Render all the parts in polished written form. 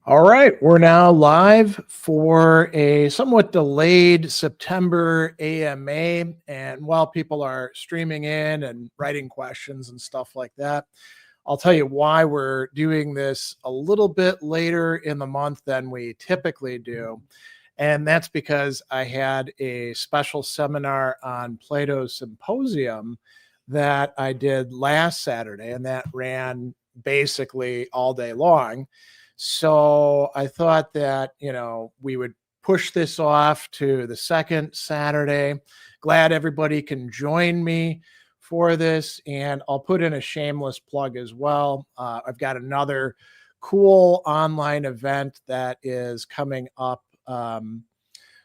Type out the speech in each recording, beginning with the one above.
All right, we're now live for a somewhat delayed September AMA. And while people are streaming in and writing questions and stuff like that, I'll tell you why we're doing this a little bit later in the month than we typically do. And that's because I had a special seminar on Plato's Symposium that I did last Saturday, and that ran basically all day long. So I thought that, we would push this off to the second Saturday. Glad everybody can join me for this. And I'll put in a shameless plug as well. I've got another cool online event that is coming up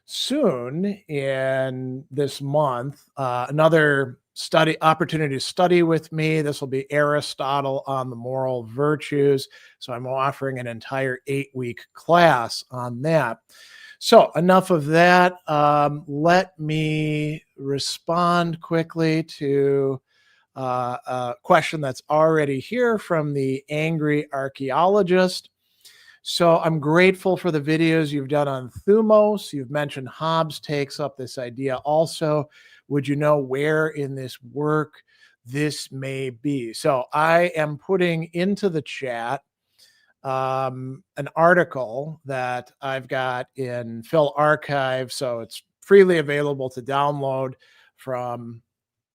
soon in this month. Another opportunity to study with me. This will be Aristotle on the moral virtues. So I'm offering an entire 8-week class on that. So enough of that. Let me respond quickly to a question that's already here from the angry archaeologist. So I'm grateful for the videos you've done on Thumos. You've mentioned Hobbes takes up this idea also. Would you know where in this work this may be? So I am putting into the chat an article that I've got in Phil Archive. So it's freely available to download from,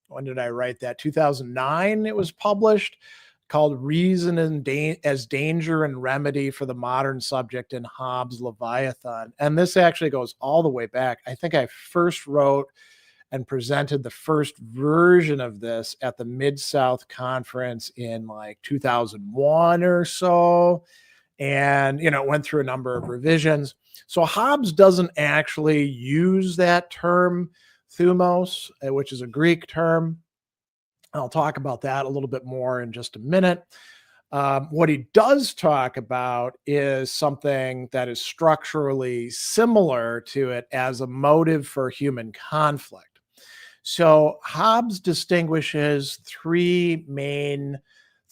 when did I write that? 2009 it was published, called Reason as Danger and Remedy for the Modern Subject in Hobbes' Leviathan. And this actually goes all the way back. I think I first wrote and presented the first version of this at the Mid-South Conference in like 2001 or so. And, it went through a number of revisions. So Hobbes doesn't actually use that term, thumos, which is a Greek term. I'll talk about that a little bit more in just a minute. What he does talk about is something that is structurally similar to it as a motive for human conflict. So Hobbes distinguishes three main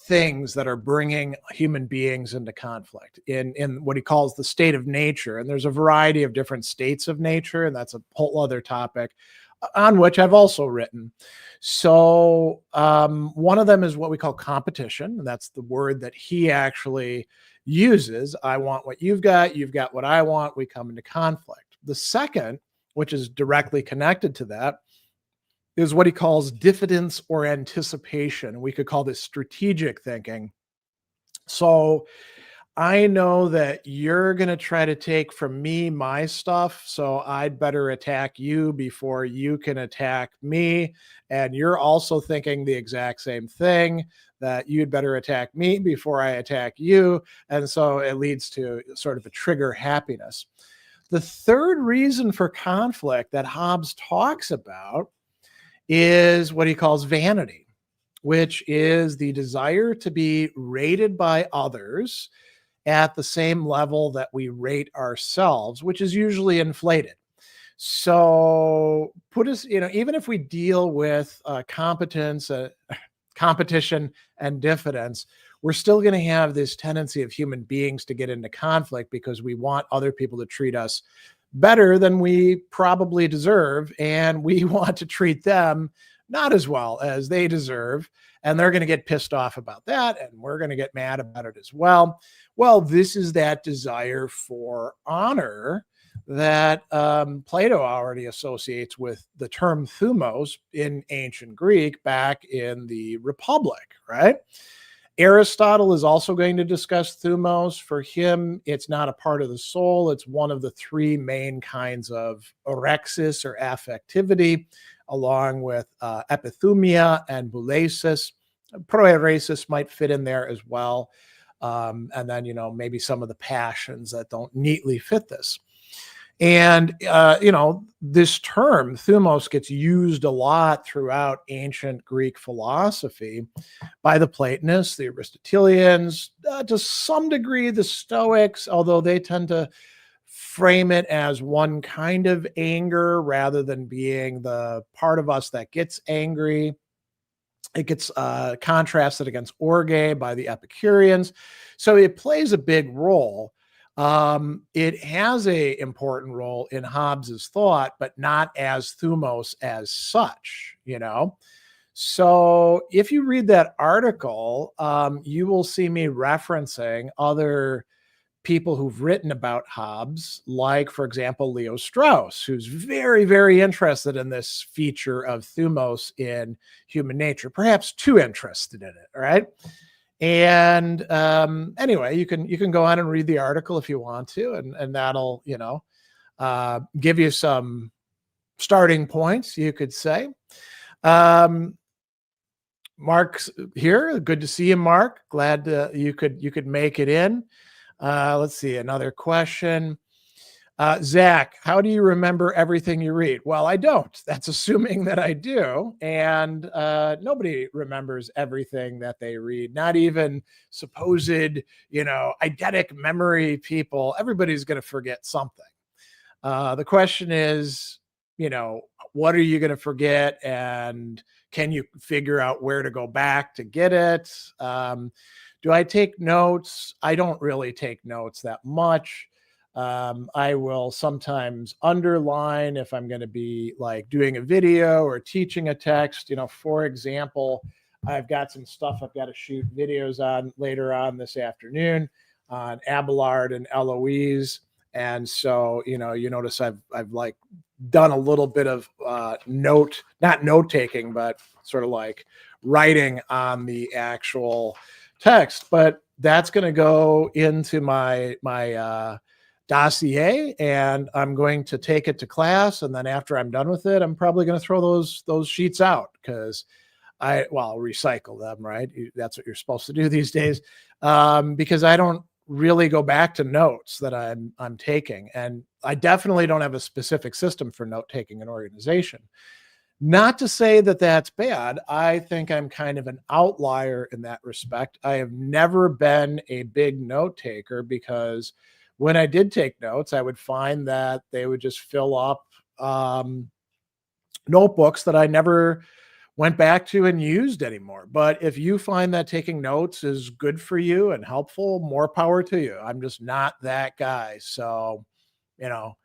things that are bringing human beings into conflict in what he calls the state of nature. And there's a variety of different states of nature, and that's a whole other topic on which I've also written. So one of them is what we call competition. And that's the word that he actually uses. I want what you've got what I want, we come into conflict. The second, which is directly connected to that, is what he calls diffidence or anticipation. We could call this strategic thinking. So I know that you're going to try to take from me my stuff, so I'd better attack you before you can attack me. And you're also thinking the exact same thing, that you'd better attack me before I attack you. And so it leads to sort of a trigger happiness. The third reason for conflict that Hobbes talks about is what he calls vanity, which is the desire to be rated by others at the same level that we rate ourselves, which is usually inflated. So put us, even if we deal with competence, competition, and diffidence, we're still going to have this tendency of human beings to get into conflict because we want other people to treat us better than we probably deserve, and we want to treat them not as well as they deserve, and they're going to get pissed off about that, and we're going to get mad about it as well. Well, this is that desire for honor that Plato already associates with the term thumos in ancient Greek back in the Republic, right? Aristotle is also going to discuss thumos. For him, it's not a part of the soul. It's one of the three main kinds of orexis or affectivity, along with epithumia and boulesis. Proeresis might fit in there as well. And then, maybe some of the passions that don't neatly fit this. And, this term, thumos, gets used a lot throughout ancient Greek philosophy by the Platonists, the Aristotelians, to some degree the Stoics, although they tend to frame it as one kind of anger rather than being the part of us that gets angry. It gets contrasted against orge by the Epicureans. So it plays a big role. It has a important role in Hobbes's thought, but not as thumos as such, you know? So if you read that article, you will see me referencing other people who've written about Hobbes, like, for example, Leo Strauss, who's very, very interested in this feature of thumos in human nature, perhaps too interested in it, all right? And anyway, you can go on and read the article if you want to, and that'll, you know, give you some starting points, you could say. Mark's here. Good to see you, Mark. Glad you could make it in. Let's see, another question. Zach, how do you remember everything you read? Well, I don't. That's assuming that I do. And nobody remembers everything that they read, not even supposed, you know, eidetic memory people. Everybody's going to forget something. The question is, you know, what are you going to forget? And can you figure out where to go back to get it? Do I take notes? I don't really take notes that much. I will sometimes underline if I'm going to be like doing a video or teaching a text. You know, for example, I've got some stuff I've got to shoot videos on later on this afternoon on Abelard and Eloise. And so, you know, you notice I've like done a little bit of not note taking, but sort of like writing on the actual text. But that's going to go into my dossier, and I'm going to take it to class. And then after I'm done with it, I'm probably going to throw those sheets out because I'll recycle them, right? That's what you're supposed to do these days, because I don't really go back to notes that I'm taking. And I definitely don't have a specific system for note taking and organization. Not to say that that's bad. I think I'm kind of an outlier in that respect. I have never been a big note taker because when I did take notes, I would find that they would just fill up notebooks that I never went back to and used anymore. But if you find that taking notes is good for you and helpful, more power to you. I'm just not that guy. So, you know,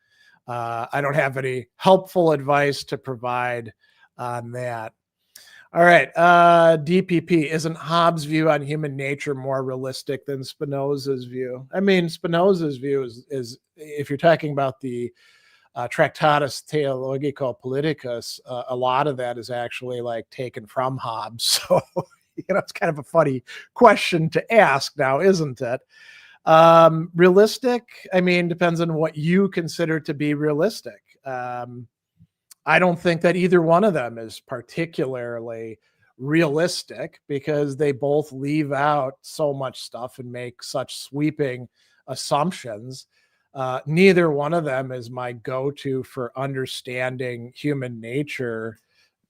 I don't have any helpful advice to provide on that. All right. DPP, isn't Hobbes' view on human nature more realistic than Spinoza's view? I mean, Spinoza's view is if you're talking about the Tractatus Theologico-Politicus, a lot of that is actually like taken from Hobbes. So, you know, it's kind of a funny question to ask now, isn't it? Realistic, I mean, depends on what you consider to be realistic. I don't think that either one of them is particularly realistic because they both leave out so much stuff and make such sweeping assumptions. Neither one of them is my go-to for understanding human nature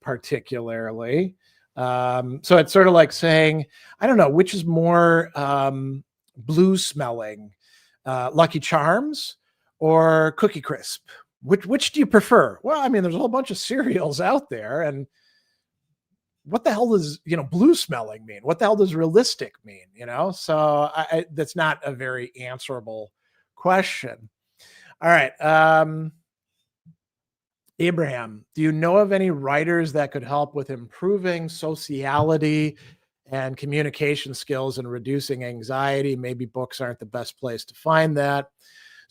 particularly. So it's sort of like saying, I don't know, which is more blue smelling, Lucky Charms or Cookie Crisp? Which do you prefer? Well, I mean, there's a whole bunch of cereals out there, and what the hell does, you know, blue smelling mean? What the hell does realistic mean? You know, so that's not a very answerable question. All right. Abraham, do you know of any writers that could help with improving sociality and communication skills and reducing anxiety? Maybe books aren't the best place to find that.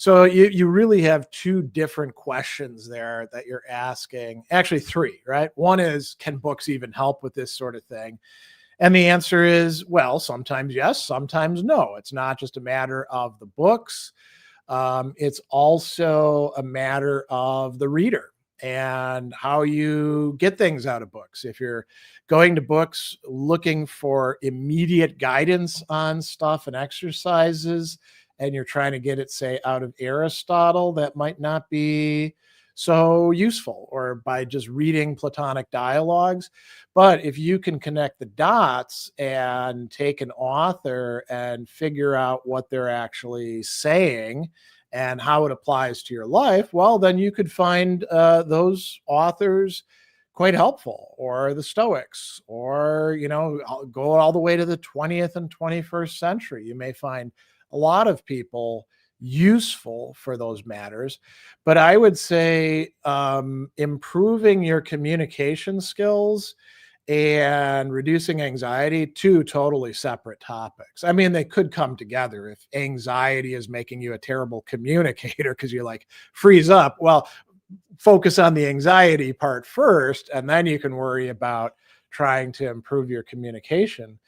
So you really have two different questions there that you're asking. Actually, three, right? One is, can books even help with this sort of thing? And the answer is, well, sometimes yes, sometimes no. It's not just a matter of the books. It's also a matter of the reader and how you get things out of books. If you're going to books looking for immediate guidance on stuff and exercises, and you're trying to get it, say, out of Aristotle, that might not be so useful, or by just reading Platonic dialogues. But if you can connect the dots and take an author and figure out what they're actually saying and how it applies to your life, well, then you could find those authors quite helpful, or the Stoics, or, you know, go all the way to the 20th and 21st century. You may find a lot of people useful for those matters. But I would say improving your communication skills and reducing anxiety, two totally separate topics. I mean, they could come together. If anxiety is making you a terrible communicator because you like freeze up, well, focus on the anxiety part first, and then you can worry about trying to improve your communication.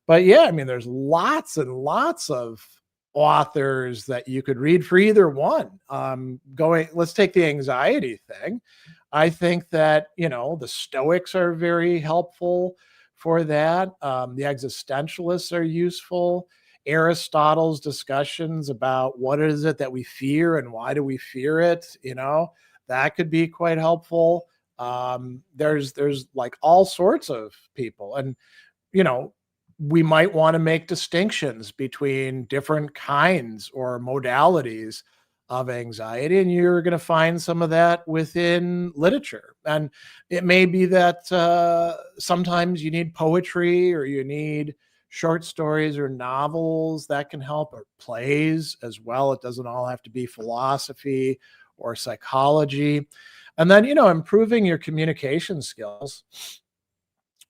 But yeah, I mean, there's lots and lots of authors that you could read for either one. Let's take the anxiety thing. I think that, the Stoics are very helpful for that. The existentialists are useful. Aristotle's discussions about what is it that we fear and why do we fear it, that could be quite helpful. There's like all sorts of people. And, we might want to make distinctions between different kinds or modalities of anxiety, and you're going to find some of that within literature. And it may be that sometimes you need poetry, or you need short stories or novels that can help, or plays as well. It doesn't all have to be philosophy or psychology. And then, improving your communication skills.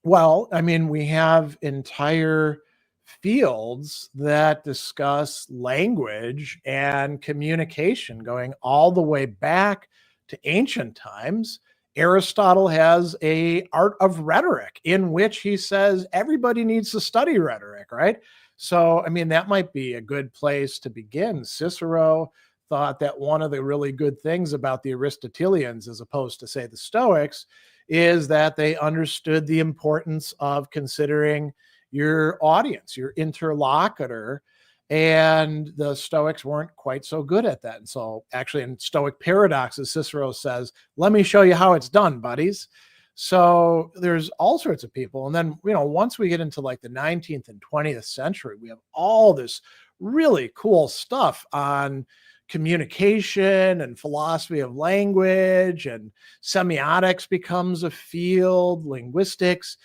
Well, I mean, we have entire fields that discuss language and communication going all the way back to ancient times. Aristotle has a art of rhetoric in which he says everybody needs to study rhetoric, right? So, I mean, that might be a good place to begin. Cicero thought that one of the really good things about the Aristotelians, as opposed to, say, the Stoics, is that they understood the importance of considering your audience, your interlocutor, and the Stoics weren't quite so good at that. And so actually in Stoic Paradoxes, Cicero says, let me show you how it's done, buddies. So there's all sorts of people. And then, once we get into like the 19th and 20th century, we have all this really cool stuff on communication and philosophy of language, and semiotics becomes a field, linguistics,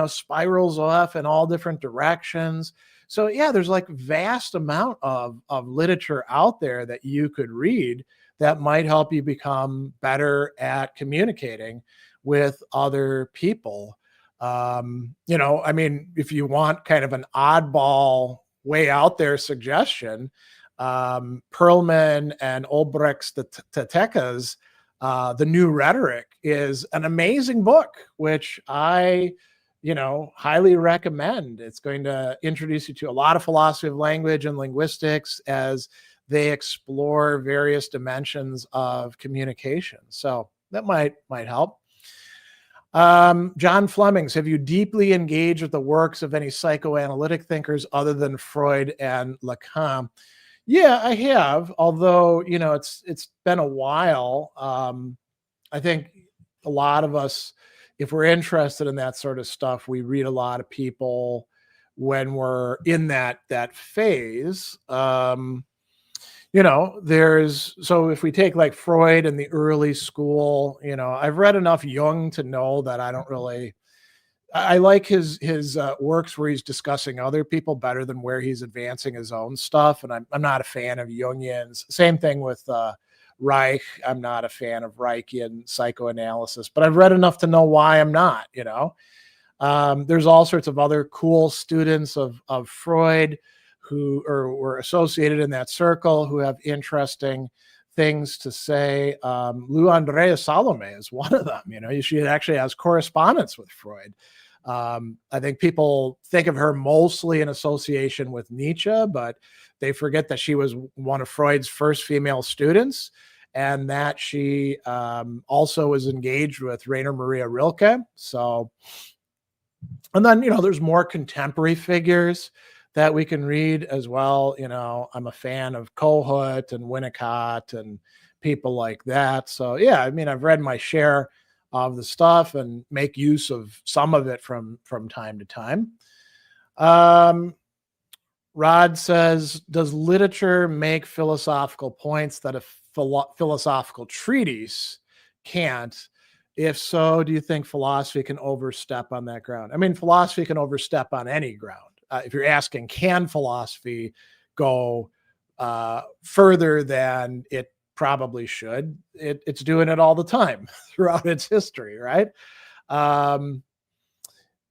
spirals off in all different directions. So yeah, there's like vast amount of literature out there that you could read that might help you become better at communicating with other people. I mean, if you want kind of an oddball way out there suggestion, Perlman and Ulbricht's The Tetekas, The New Rhetoric, is an amazing book, which I, highly recommend. It's going to introduce you to a lot of philosophy of language and linguistics as they explore various dimensions of communication. So that might help. John Flemings, have you deeply engaged with the works of any psychoanalytic thinkers other than Freud and Lacan? Yeah, I have, although, it's been a while. I think a lot of us, if we're interested in that sort of stuff, we read a lot of people when we're in that phase. So if we take like Freud and the early school, I've read enough Jung to know that I like his works where he's discussing other people better than where he's advancing his own stuff. And I'm not a fan of Jungians. Same thing with Reich. I'm not a fan of Reichian psychoanalysis, but I've read enough to know why I'm not, There's all sorts of other cool students of Freud who were associated in that circle who have interesting things to say. Lou Andrea Salome is one of them. She actually has correspondence with Freud. I think people think of her mostly in association with Nietzsche, but they forget that she was one of Freud's first female students, and that she also was engaged with Rainer Maria Rilke. So, and then, there's more contemporary figures that we can read as well. I'm a fan of Kohut and Winnicott and people like that. So yeah, I mean, I've read my share of the stuff and make use of some of it from time to time. Rod says, does literature make philosophical points that a philosophical treatise can't? If so, do you think philosophy can overstep on that ground? I mean, philosophy can overstep on any ground. If you're asking, can philosophy go further than it probably should. It's doing it all the time throughout its history, right?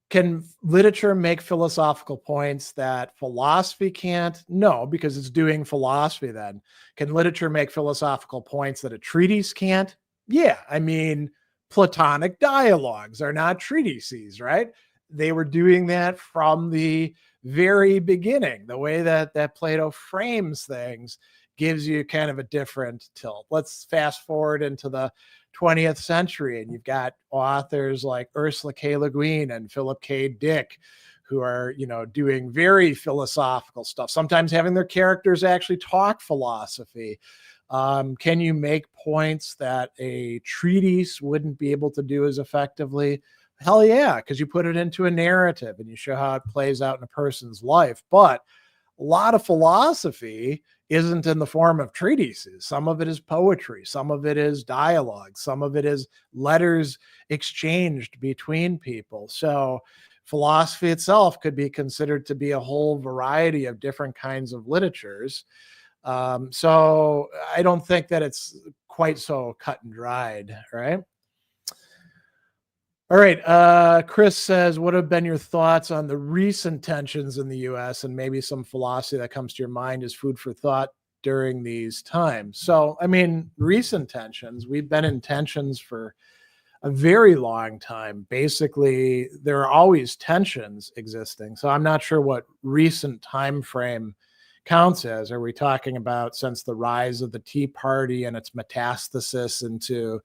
Can literature make philosophical points that philosophy can't? No, because it's doing philosophy then. Can literature make philosophical points that a treatise can't? Yeah, I mean, Platonic dialogues are not treatises, right? They were doing that from the very beginning. The way that Plato frames things gives you kind of a different tilt. Let's fast forward into the 20th century, and you've got authors like Ursula K. Le Guin and Philip K. Dick, who are, doing very philosophical stuff, sometimes having their characters actually talk philosophy. Can you make points that a treatise wouldn't be able to do as effectively? Hell yeah, because you put it into a narrative and you show how it plays out in a person's life. But a lot of philosophy isn't in the form of treatises. Some of it is poetry. Some of it is dialogue. Some of it is letters exchanged between people. So philosophy itself could be considered to be a whole variety of different kinds of literatures. So I don't think that it's quite so cut and dried, right? All right. Chris says, what have been your thoughts on the recent tensions in the US, and maybe some philosophy that comes to your mind as food for thought during these times? So, I mean, recent tensions, we've been in tensions for a very long time. Basically, there are always tensions existing. So I'm not sure what recent time frame counts as. Are we talking about since the rise of the Tea Party and its metastasis into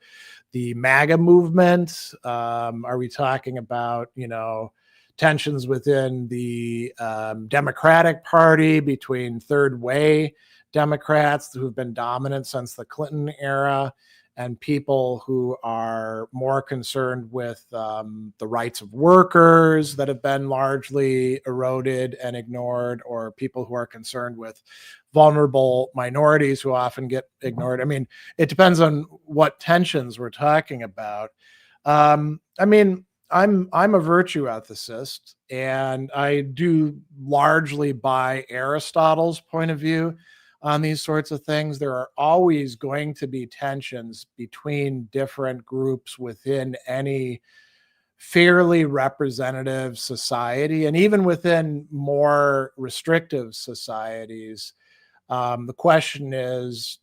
the MAGA movement? Are we talking about, tensions within the Democratic Party between third way Democrats who've been dominant since the Clinton era and people who are more concerned with the rights of workers that have been largely eroded and ignored, or people who are concerned with vulnerable minorities who often get ignored? I mean, it depends on what tensions we're talking about. I mean, I'm a virtue ethicist, and I do largely buy Aristotle's point of view on these sorts of things. There are always going to be tensions between different groups within any fairly representative society, and even within more restrictive societies. The question is,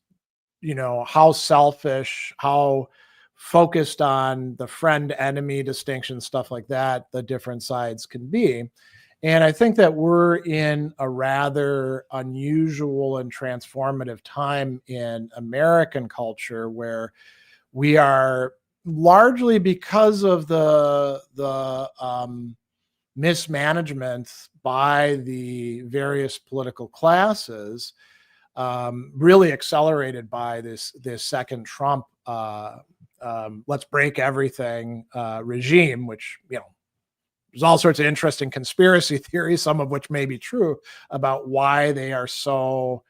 how selfish, how focused on the friend enemy distinction, stuff like that, the different sides can be. And I think that we're in a rather unusual and transformative time in American culture, where we are largely, because of the mismanagement by the various political classes, really accelerated by this second Trump let's break everything regime, which, there's all sorts of interesting conspiracy theories, some of which may be true, about why they are so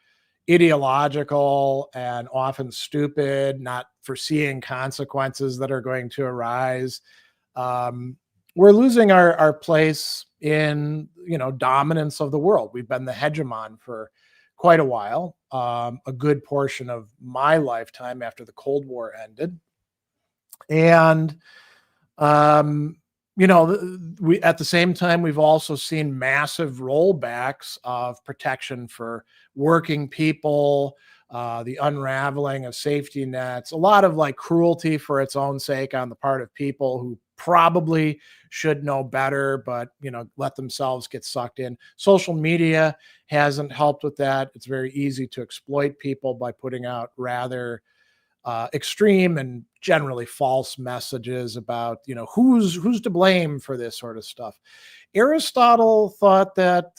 ideological and often stupid, not foreseeing consequences that are going to arise. We're losing our place in, dominance of the world. We've been the hegemon for quite a while, a good portion of my lifetime after the Cold War ended. And, we, at the same time, we've also seen massive rollbacks of protection for working people, the unraveling of safety nets, a lot of cruelty for its own sake on the part of people who probably should know better, but let themselves get sucked in. Social media hasn't helped with that. It's very easy to exploit people by putting out rather extreme and generally false messages about, who's to blame for this sort of stuff. Aristotle thought that,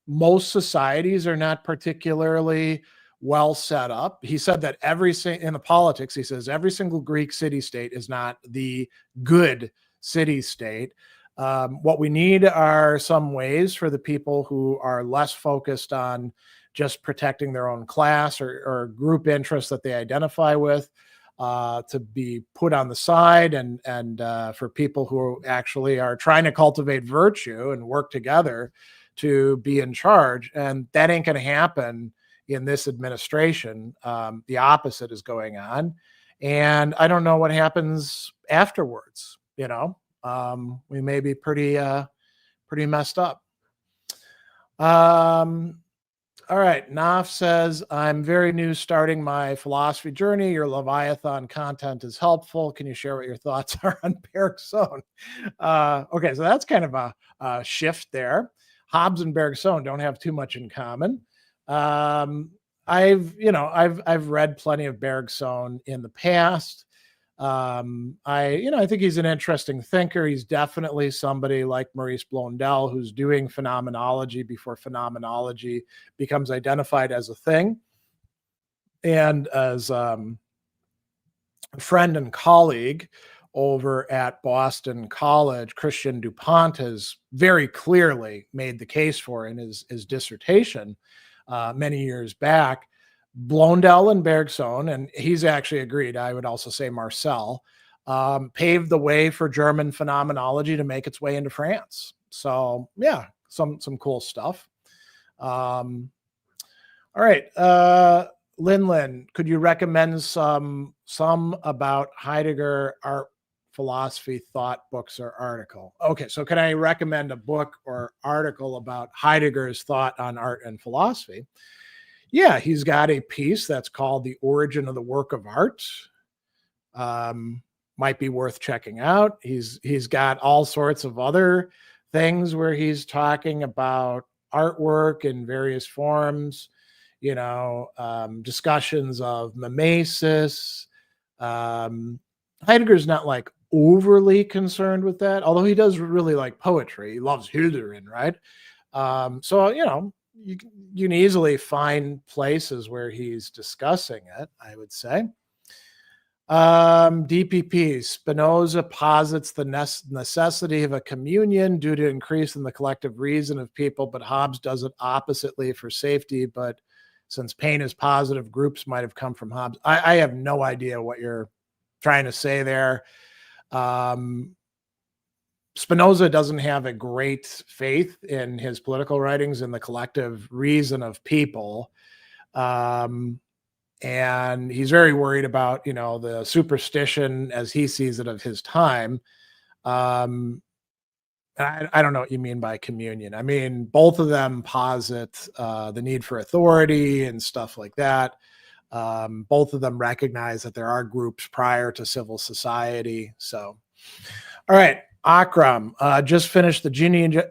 most societies are not particularly well set up. He said that in the politics, he says every single Greek city-state is not the good city-state. What we need are some ways for the people who are less focused on just protecting their own class or group interests that they identify with, to be put on the side, and for people who actually are trying to cultivate virtue and work together to be in charge, and that ain't going to happen in this administration. The opposite is going on, and I don't know what happens afterwards. We may be pretty messed up. All right, Naf says, I'm very new starting my philosophy journey. Your Leviathan content is helpful. Can you share what your thoughts are on Bergson? Okay, so that's kind of a shift there. Hobbes and Bergson don't have too much in common. I've read plenty of Bergson in the past. I think he's an interesting thinker. He's definitely somebody like Maurice Blondel, who's doing phenomenology before phenomenology becomes identified as a thing. And as a friend and colleague over at Boston College, Christian DuPont has very clearly made the case for in his dissertation many years back. Blondel and Bergson, and he's actually agreed, I would also say Marcel, paved the way for German phenomenology to make its way into France. So yeah, some cool stuff. All right, Lin, could you recommend some about Heidegger art, philosophy, thought, books, or article? Okay, so can I recommend a book or article about Heidegger's thought on art and philosophy? Yeah, he's got a piece that's called The Origin of the Work of Art. Might be worth checking out. He's got all sorts of other things where he's talking about artwork in various forms, discussions of mimesis. Heidegger's not like overly concerned with that, although he does really like poetry. He loves Hilderen, right? You can easily find places where he's discussing it, I would say. DPP, Spinoza posits the necessity of a communion due to increase in the collective reason of people, but Hobbes does it oppositely for safety. But since pain is positive, groups might have come from Hobbes. I have no idea what you're trying to say there. Spinoza doesn't have a great faith in his political writings in the collective reason of people. And he's very worried about, the superstition as he sees it of his time. I don't know what you mean by communion. I mean, both of them posit the need for authority and stuff like that. Both of them recognize that there are groups prior to civil society. So, all right. Akram, just finished the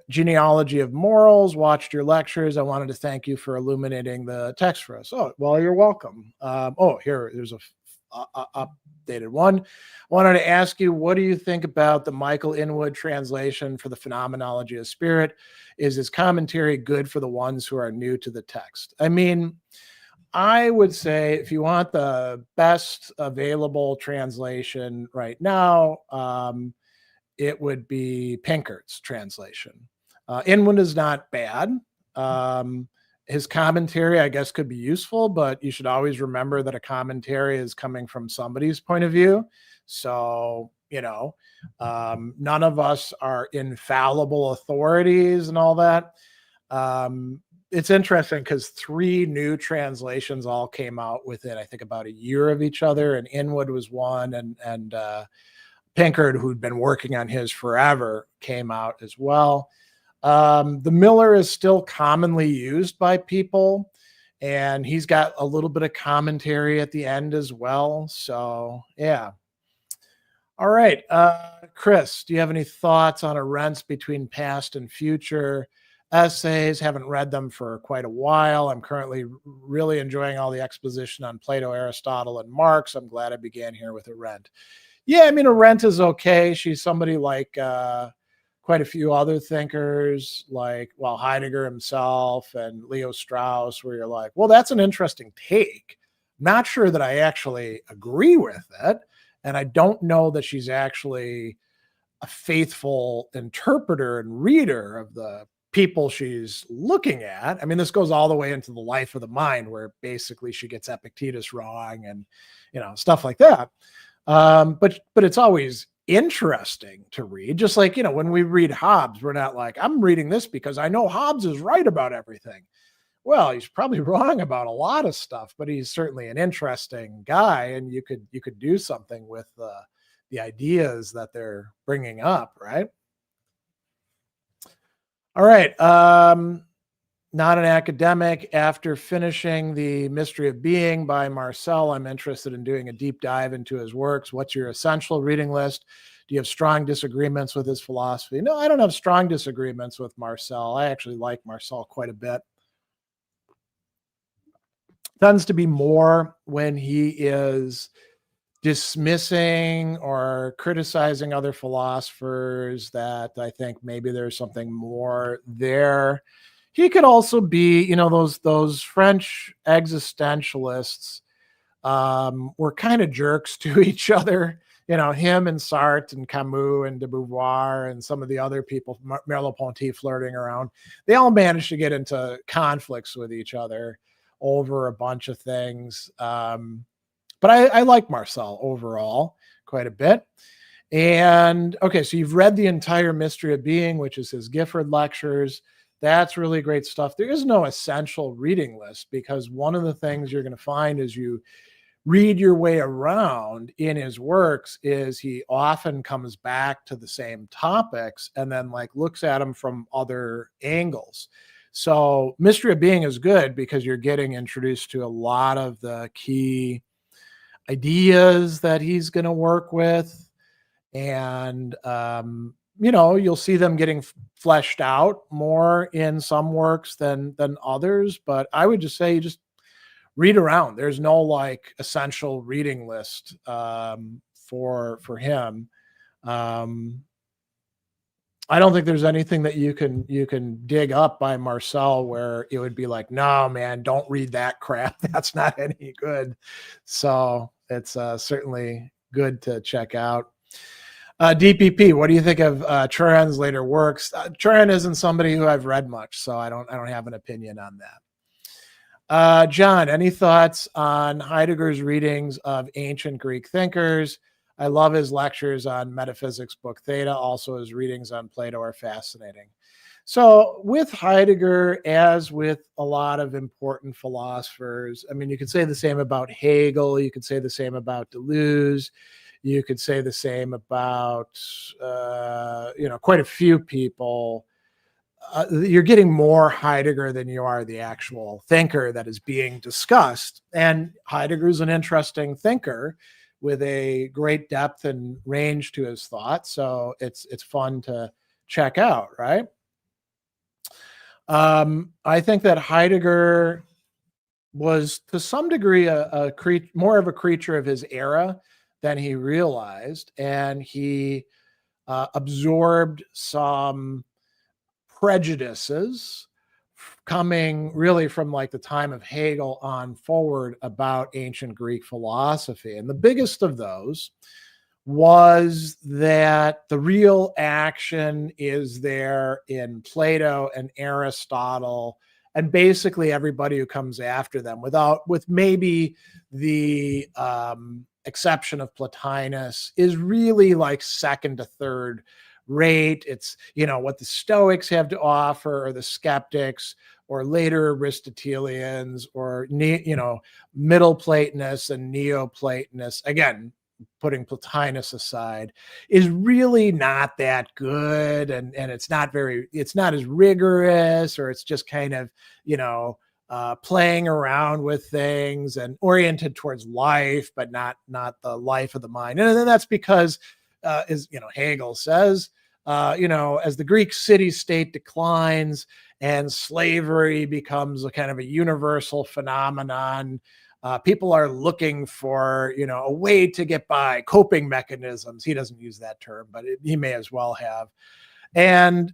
genealogy of morals, watched your lectures. I wanted to thank you for illuminating the text for us. Oh, well, you're welcome. There's a updated one. I wanted to ask you, what do you think about the Michael Inwood translation for the Phenomenology of Spirit? Is his commentary good for the ones who are new to the text? I mean, I would say if you want the best available translation right now, it would be Pinkert's translation. Inwood is not bad. His commentary, I guess, could be useful, but you should always remember that a commentary is coming from somebody's point of view. So, none of us are infallible authorities and all that. It's interesting because 3 new translations all came out within, I think, about a year of each other, and Inwood was one, and Pinkert, who'd been working on his forever, came out as well. The Miller is still commonly used by people, and he's got a little bit of commentary at the end as well. So, yeah. All right. Chris, do you have any thoughts on Arendt's Between Past and Future essays? Haven't read them for quite a while. I'm currently really enjoying all the exposition on Plato, Aristotle, and Marx. I'm glad I began here with Arendt. Yeah, I mean, Arendt is okay. She's somebody like quite a few other thinkers, like, Heidegger himself and Leo Strauss, where you're like, well, that's an interesting take. Not sure that I actually agree with it. And I don't know that she's actually a faithful interpreter and reader of the people she's looking at. I mean, this goes all the way into the Life of the Mind, where basically she gets Epictetus wrong and, stuff like that. But it's always interesting to read. Just like, when we read Hobbes, we're not like, I'm reading this because I know Hobbes is right about everything. Well, he's probably wrong about a lot of stuff, but he's certainly an interesting guy, and you could do something with the ideas that they're bringing up, right? All right. Not an academic. After finishing The Mystery of Being by Marcel, I'm interested in doing a deep dive into his works. What's your essential reading list? Do you have strong disagreements with his philosophy? No, I don't have strong disagreements with Marcel. I actually like Marcel quite a bit. Tends to be more when he is dismissing or criticizing other philosophers that I think maybe there's something more there. He could also be, those French existentialists were kind of jerks to each other. Him and Sartre and Camus and de Beauvoir and some of the other people, Merleau-Ponty flirting around. They all managed to get into conflicts with each other over a bunch of things. But I like Marcel overall quite a bit. And okay, so you've read the entire Mystery of Being, which is his Gifford lectures. That's really great stuff. There is no essential reading list, because one of the things you're going to find as you read your way around in his works is he often comes back to the same topics and then looks at them from other angles. So Mystery of Being is good because you're getting introduced to a lot of the key ideas that he's going to work with. And, you'll see them getting fleshed out more in some works than others. But I would just say, just read around. There's no essential reading list for him. I don't think there's anything that you can dig up by Marcel where it would be like, no, man, don't read that crap. That's not any good. So it's certainly good to check out. DPP, what do you think of Turan's later works? Turan isn't somebody who I've read much, so I don't have an opinion on that. John, any thoughts on Heidegger's readings of ancient Greek thinkers? I love his lectures on Metaphysics Book Theta. Also, his readings on Plato are fascinating. So with Heidegger, as with a lot of important philosophers, I mean, you could say the same about Hegel. You could say the same about Deleuze. You could say the same about, quite a few people. You're getting more Heidegger than you are the actual thinker that is being discussed. And Heidegger's an interesting thinker with a great depth and range to his thought. So it's fun to check out, right? I think that Heidegger was to some degree more of a creature of his era than he realized. And he absorbed some prejudices coming really from the time of Hegel on forward about ancient Greek philosophy. And the biggest of those was that the real action is there in Plato and Aristotle and basically everybody who comes after them, with maybe the exception of Plotinus, is really second to third rate. It's, what the Stoics have to offer, or the skeptics, or later Aristotelians, or, Middle Platonists and Neoplatonists, again, putting Plotinus aside, is really not that good. And it's not as rigorous, or it's just kind of, playing around with things and oriented towards life, but not the life of the mind. And then that's because, as Hegel says, as the Greek city-state declines and slavery becomes a kind of a universal phenomenon, people are looking for, a way to get by, coping mechanisms. He doesn't use that term, but he may as well have. And,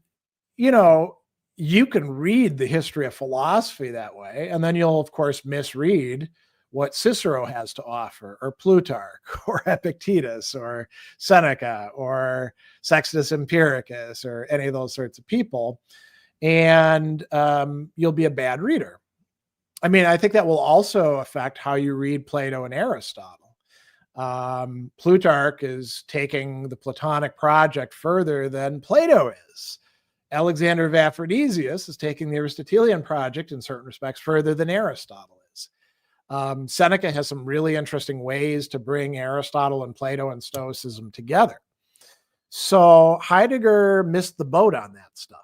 you can read the history of philosophy that way, and then you'll, of course, misread what Cicero has to offer, or Plutarch, or Epictetus, or Seneca, or Sextus Empiricus, or any of those sorts of people, and you'll be a bad reader. I mean, I think that will also affect how you read Plato and Aristotle. Plutarch is taking the Platonic project further than Plato is. Alexander of Aphrodisias is taking the Aristotelian project in certain respects further than Aristotle is. Seneca has some really interesting ways to bring Aristotle and Plato and Stoicism together. So Heidegger missed the boat on that stuff.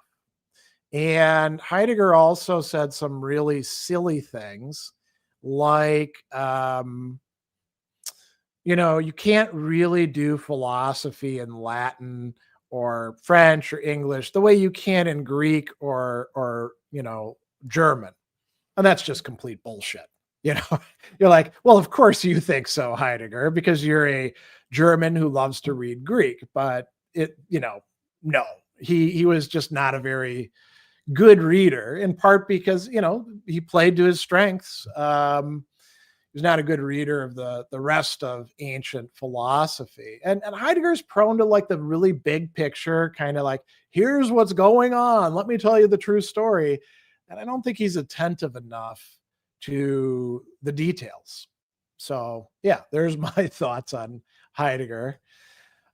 And Heidegger also said some really silly things like, you can't really do philosophy in Latin or French or English the way you can in Greek or German. And that's just complete bullshit. You're like, well, of course you think so, Heidegger, because you're a German who loves to read Greek, but no, he was just not a very good reader, in part because, he played to his strengths. He's not a good reader of the rest of ancient philosophy. And Heidegger's prone to like the really big picture, kind of like, here's what's going on. Let me tell you the true story. And I don't think he's attentive enough to the details. So yeah, there's my thoughts on Heidegger.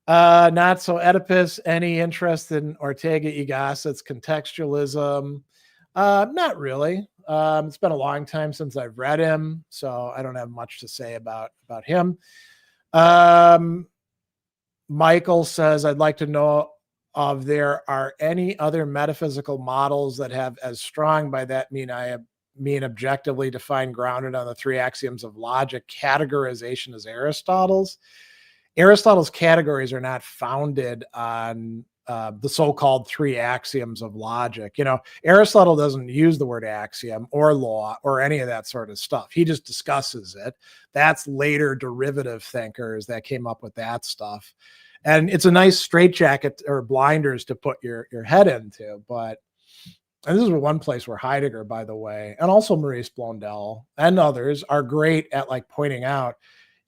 Not so Oedipus, any interest in Ortega y Gasset's contextualism? Not really. It's been a long time since I've read him, so I don't have much to say about him. Michael says, I'd like to know if there are any other metaphysical models that have as strong, by that mean objectively defined, grounded on the three axioms of logic, categorization as Aristotle's. Aristotle's categories are not founded on the so-called three axioms of logic. Aristotle doesn't use the word axiom or law or any of that sort of stuff. He just discusses it. That's later derivative thinkers that came up with that stuff. And it's a nice straitjacket or blinders to put your head into. And this is one place where Heidegger, by the way, and also Maurice Blondel and others are great at like pointing out,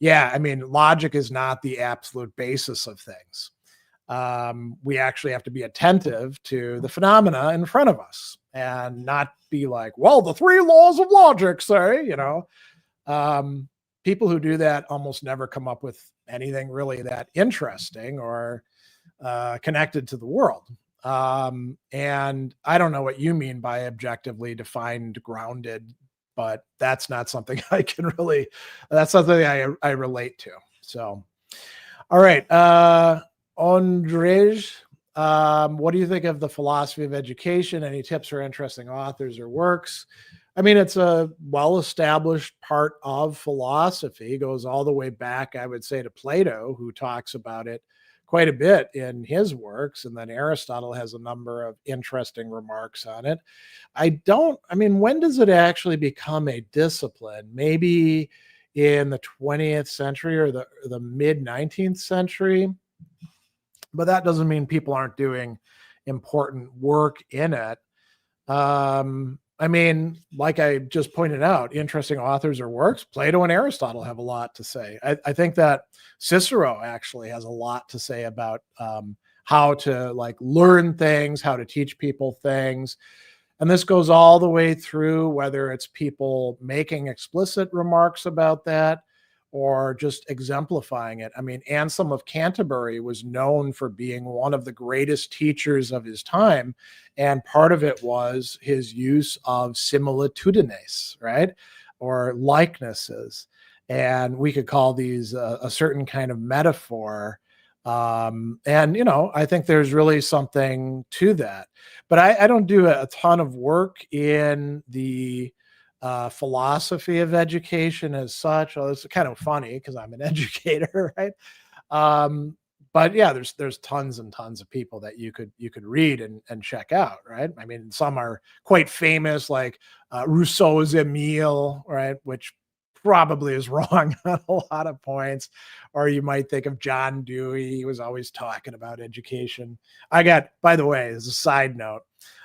logic is not the absolute basis of things. We actually have to be attentive to the phenomena in front of us and not be like, well, the three laws of logic say, people who do that almost never come up with anything really that interesting or connected to the world. And I don't know what you mean by objectively defined, grounded, but that's not something that's something I relate to. So, all right. Andrej, what do you think of the philosophy of education? Any tips or interesting authors or works? It's a well-established part of philosophy. It goes all the way back, I would say, to Plato, who talks about it quite a bit in his works. And then Aristotle has a number of interesting remarks on it. When does it actually become a discipline? Maybe in the 20th century or the mid 19th century. But that doesn't mean people aren't doing important work in it. Like I just pointed out, interesting authors or works, Plato and Aristotle have a lot to say. I think that Cicero actually has a lot to say about how to like learn things, how to teach people things. And this goes all the way through, whether it's people making explicit remarks about that or just exemplifying it. Anselm of Canterbury was known for being one of the greatest teachers of his time. And part of it was his use of similitudines, right? Or likenesses. And we could call these a certain kind of metaphor. I think there's really something to that. But I don't do a ton of work in the philosophy of education as such. Well, it's kind of funny because I'm an educator, right? But yeah, there's tons and tons of people that you could read and check out, right? Some are quite famous, like Rousseau's Emile, right? Which probably is wrong on a lot of points. Or you might think of John Dewey. He was always talking about education. By the way, as a side note,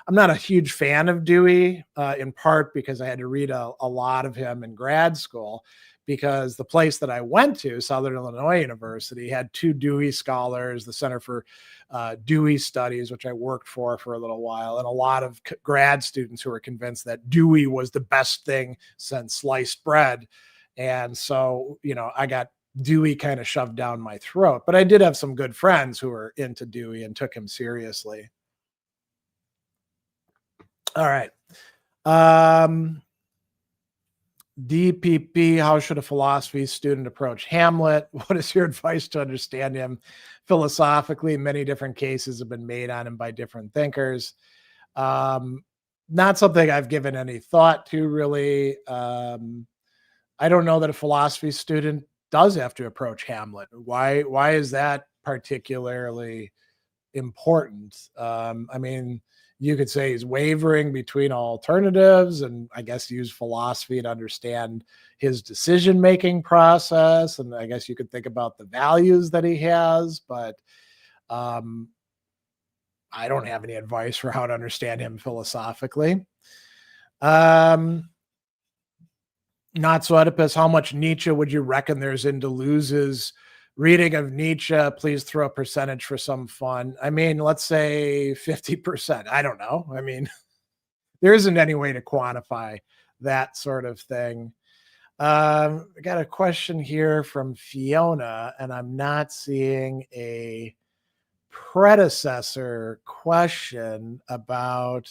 I'm not a huge fan of Dewey, in part because I had to read a lot of him in grad school, because the place that I went to, Southern Illinois University, had two Dewey scholars, the Center for Dewey Studies, which I worked for a little while, and a lot of grad students who were convinced that Dewey was the best thing since sliced bread. And so, I got Dewey kind of shoved down my throat. But I did have some good friends who were into Dewey and took him seriously. All right. DPP, how should a philosophy student approach Hamlet? What is your advice to understand him philosophically? Many different cases have been made on him by different thinkers. Not something I've given any thought to, really. I don't know that a philosophy student does have to approach Hamlet. Why is that particularly important? I mean, you could say he's wavering between alternatives, and I guess use philosophy to understand his decision-making process. And I guess you could think about the values that he has, but I don't have any advice for how to understand him philosophically. Not so Oedipus, how much Nietzsche would you reckon there's in Deleuze's reading of Nietzsche? Please throw a percentage for some fun. I mean, let's say 50%. I don't know. I mean, there isn't any way to quantify that sort of thing. I got a question here from Fiona, and I'm not seeing a predecessor question about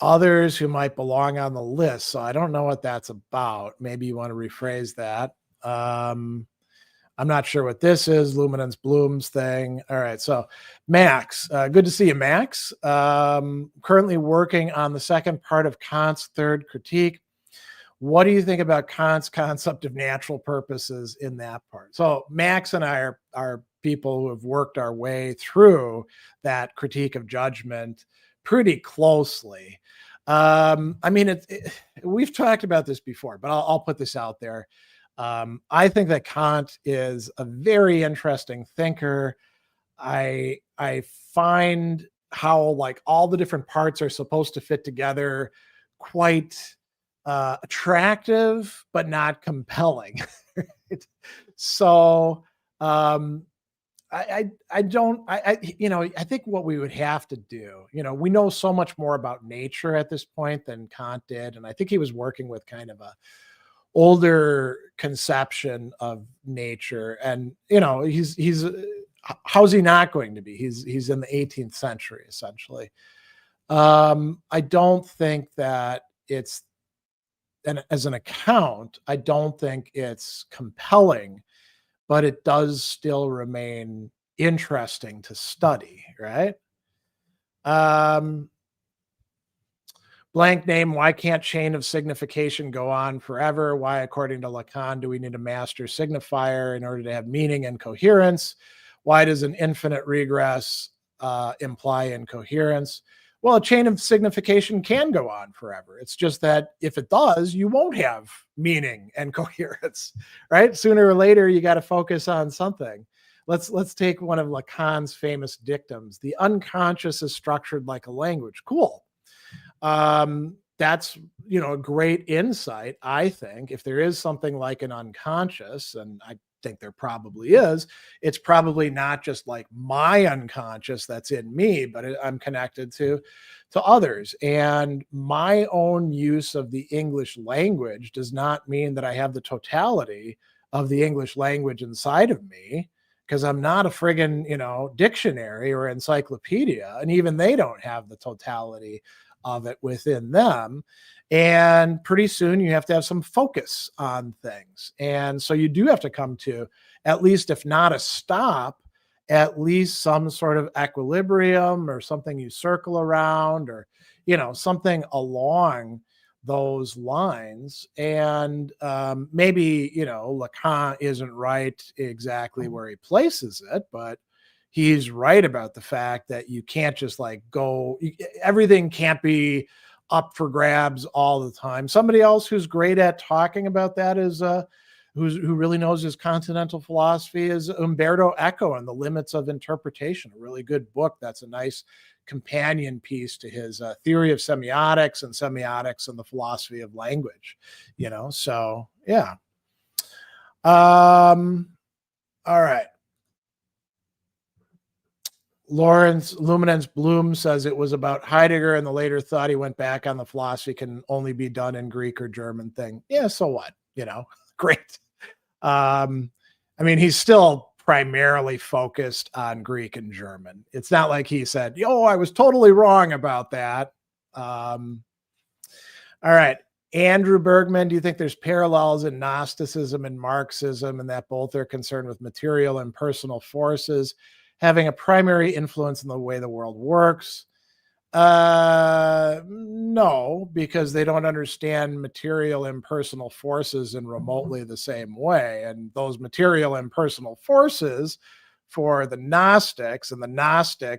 others who might belong on the list. So I don't know what that's about. Maybe you want to rephrase that. I'm not sure what this is. Luminance Bloom's thing. All right. So Max, good to see you, Max. Currently working on the second part of Kant's third critique. What do you think about Kant's concept of natural purposes in that part? So Max and I are people who have worked our way through that critique of judgment pretty closely. I mean, we've talked about this before, but I'll put this out there. I think that Kant is a very interesting thinker. I find how like all the different parts are supposed to fit together quite attractive, but not compelling. Right? So I think what we would have to do, we know so much more about nature at this point than Kant did. And I think he was working with kind of a older conception of nature. And, he's how's he not going to be? He's in the 18th century, essentially. I don't think that it's, and as an account, I don't think it's compelling, but it does still remain interesting to study, right? Blank name, why can't chain of signification go on forever? Why, according to Lacan, do we need a master signifier in order to have meaning and coherence? Why does an infinite regress imply incoherence? Well, a chain of signification can go on forever. It's just that if it does, you won't have meaning and coherence, right? Sooner or later, you got to focus on something. Let's take one of Lacan's famous dictums. The unconscious is structured like a language. Cool. That's, a great insight, I think. If there is something like an unconscious, and I think there probably is, it's probably not just like my unconscious that's in me, but I'm connected to others. And my own use of the English language does not mean that I have the totality of the English language inside of me, because I'm not a friggin', dictionary or encyclopedia, and even they don't have the totality of it within them. And pretty soon you have to have some focus on things. And so you do have to come to, at least if not a stop, at least some sort of equilibrium or something you circle around, or, something along those lines. And maybe, Lacan isn't right exactly where he places it, but he's right about the fact that you can't just everything can't be up for grabs all the time. Somebody else who's great at talking about that is who really knows his continental philosophy is Umberto Eco and the Limits of Interpretation, a really good book. That's a nice companion piece to his theory of semiotics and the philosophy of language, so yeah. All right. Lawrence Luminance Bloom says it was about Heidegger and the later thought he went back on the philosophy can only be done in Greek or German thing. Yeah, so what? Great. I mean, he's still primarily focused on Greek and German. It's not like he said, "Yo, I was totally wrong about that." All right. Andrew Bergman, do you think there's parallels in Gnosticism and Marxism, and that both are concerned with material and personal forces having a primary influence in the way the world works? No, because they don't understand material and personal forces in remotely the same way. And those material and personal forces for the Gnostics,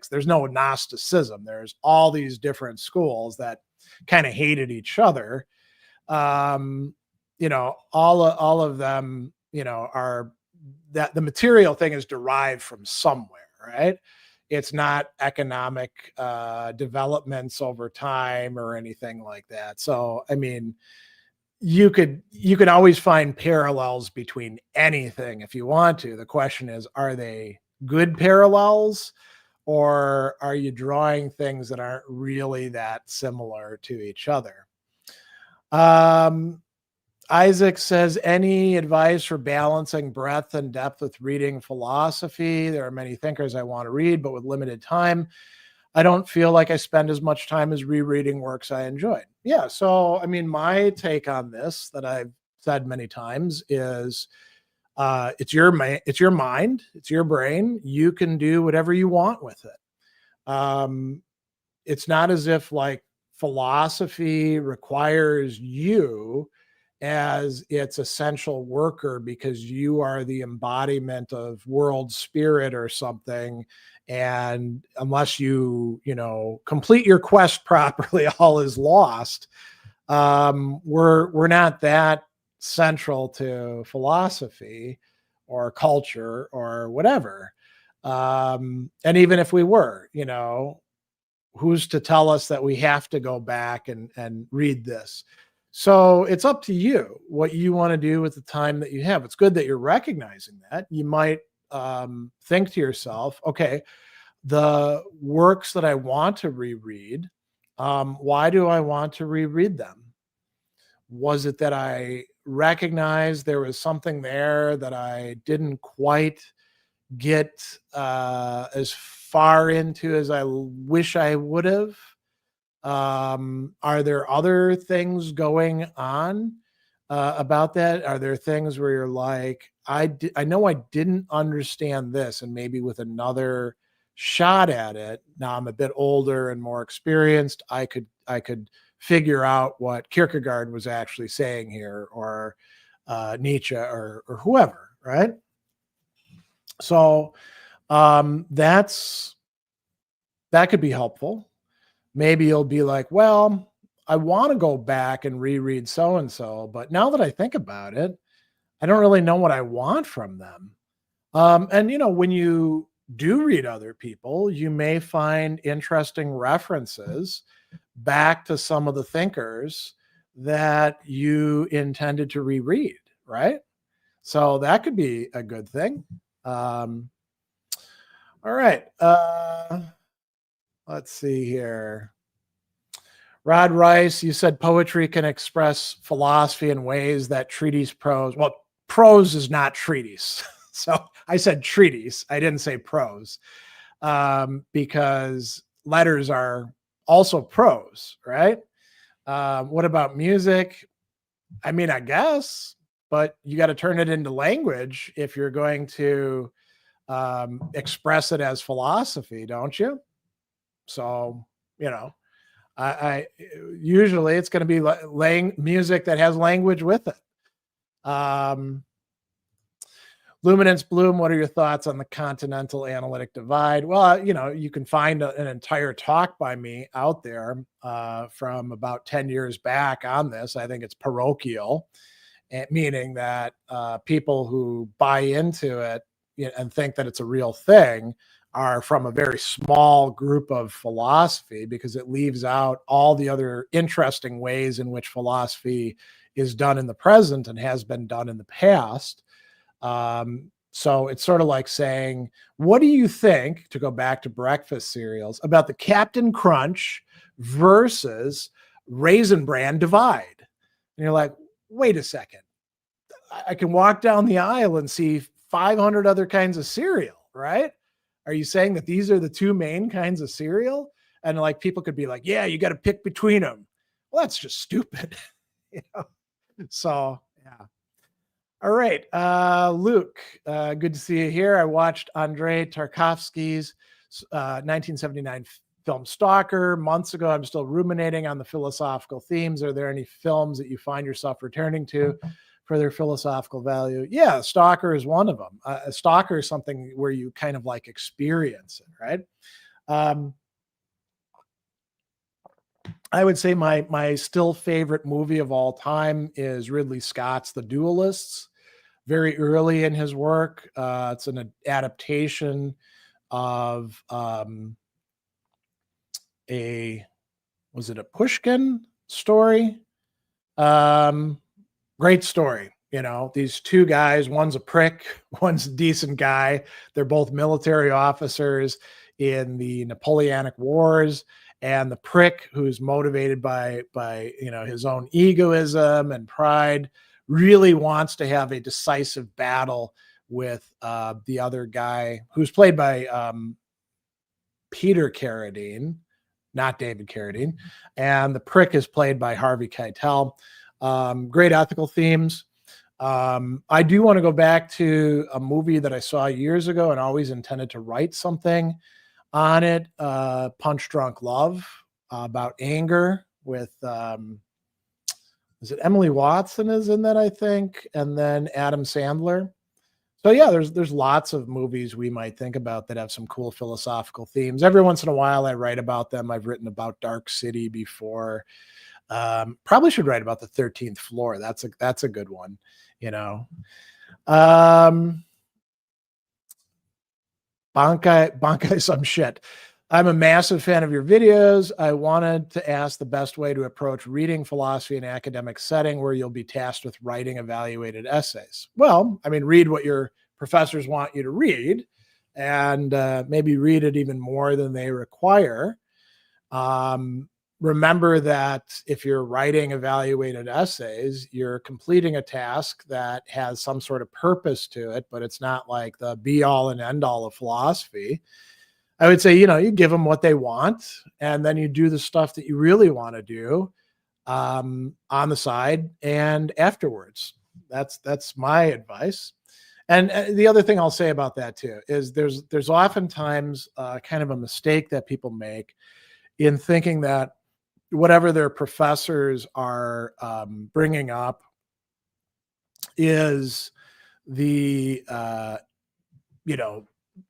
there's no Gnosticism. There's all these different schools that kind of hated each other. All of them, are that the material thing is derived from somewhere, right? It's not economic developments over time or anything like that. So, I mean, you can always find parallels between anything if you want to. The question is, are they good parallels, or are you drawing things that aren't really that similar to each other? Isaac says, any advice for balancing breadth and depth with reading philosophy? There are many thinkers I want to read, but with limited time, I don't feel like I spend as much time as rereading works I enjoyed. Yeah. So, I mean, my take on this that I've said many times is it's your mind, it's your brain. You can do whatever you want with it. It's not as if like philosophy requires you as its essential worker because you are the embodiment of world spirit or something. And unless you complete your quest properly, all is lost. We're not that central to philosophy or culture or whatever. And even if we were, who's to tell us that we have to go back and read this? So it's up to you what you want to do with the time that you have. It's good that you're recognizing that. You might think to yourself, okay, the works that I want to reread, why do I want to reread them? Was it that I recognized there was something there that I didn't quite get as far into as I wish I would have? Are there other things going on about that? Are there things where you're like, I know I didn't understand this, and maybe with another shot at it, now I'm a bit older and more experienced, I could figure out what Kierkegaard was actually saying here, or Nietzsche, or whoever, right? So that could be helpful. Maybe you'll be like, well, I want to go back and reread so-and-so, but now that I think about it, I don't really know what I want from them. And, when you do read other people, you may find interesting references back to some of the thinkers that you intended to reread, right? So that could be a good thing. All right. Let's see here. Rod Rice, you said poetry can express philosophy in ways that treatise prose. Well, prose is not treatise. So I said treatise. I didn't say prose, because letters are also prose, right? What about music? I mean, I guess, but you got to turn it into language if you're going to express it as philosophy, don't you? So, I usually it's going to be music that has language with it. Luminance Bloom, what are your thoughts on the continental analytic divide? Well, you can find an entire talk by me out there from about 10 years back on this. I think it's parochial, meaning that people who buy into it and think that it's a real thing are from a very small group of philosophy, because it leaves out all the other interesting ways in which philosophy is done in the present and has been done in the past. So it's sort of like saying, what do you think, to go back to breakfast cereals, about the Captain Crunch versus Raisin Bran divide? And you're like, wait a second. I can walk down the aisle and see 500 other kinds of cereal, right? Are you saying that these are the two main kinds of cereal? And like people could be like, yeah, you got to pick between them. Well, that's just stupid. You know? So, yeah. All right. Luke, good to see you here. I watched Andrei Tarkovsky's 1979 film Stalker months ago. I'm still ruminating on the philosophical themes. Are there any films that you find yourself returning to for their philosophical value? Yeah, Stalker is one of them. A Stalker is something where you kind of like experience it, right? I would say my still favorite movie of all time is Ridley Scott's The Duelists. Very early in his work, it's an adaptation of was it a Pushkin story? Great story. You know, these two guys, one's a prick, one's a decent guy. They're both military officers in the Napoleonic Wars. And the prick, who's motivated by his own egoism and pride, really wants to have a decisive battle with the other guy, who's played by Peter Carradine, not David Carradine, and the prick is played by Harvey Keitel. Great ethical themes. I do want to go back to a movie that I saw years ago and always intended to write something on it, Punch Drunk Love, about anger with, is it Emily Watson is in that, I think, and then Adam Sandler. So yeah, there's lots of movies we might think about that have some cool philosophical themes. Every once in a while I write about them. I've written about Dark City before. Probably should write about the 13th Floor. That's a good one, you know. Bankai some shit. I'm a massive fan of your videos. I wanted to ask the best way to approach reading philosophy in an academic setting where you'll be tasked with writing evaluated essays. Well, I mean, read what your professors want you to read, and maybe read it even more than they require. Remember that if you're writing evaluated essays, you're completing a task that has some sort of purpose to it, but it's not like the be all and end all of philosophy. I would say, you give them what they want, and then you do the stuff that you really want to do on the side and afterwards. That's my advice. And the other thing I'll say about that too is there's oftentimes kind of a mistake that people make in thinking that whatever their professors are bringing up is the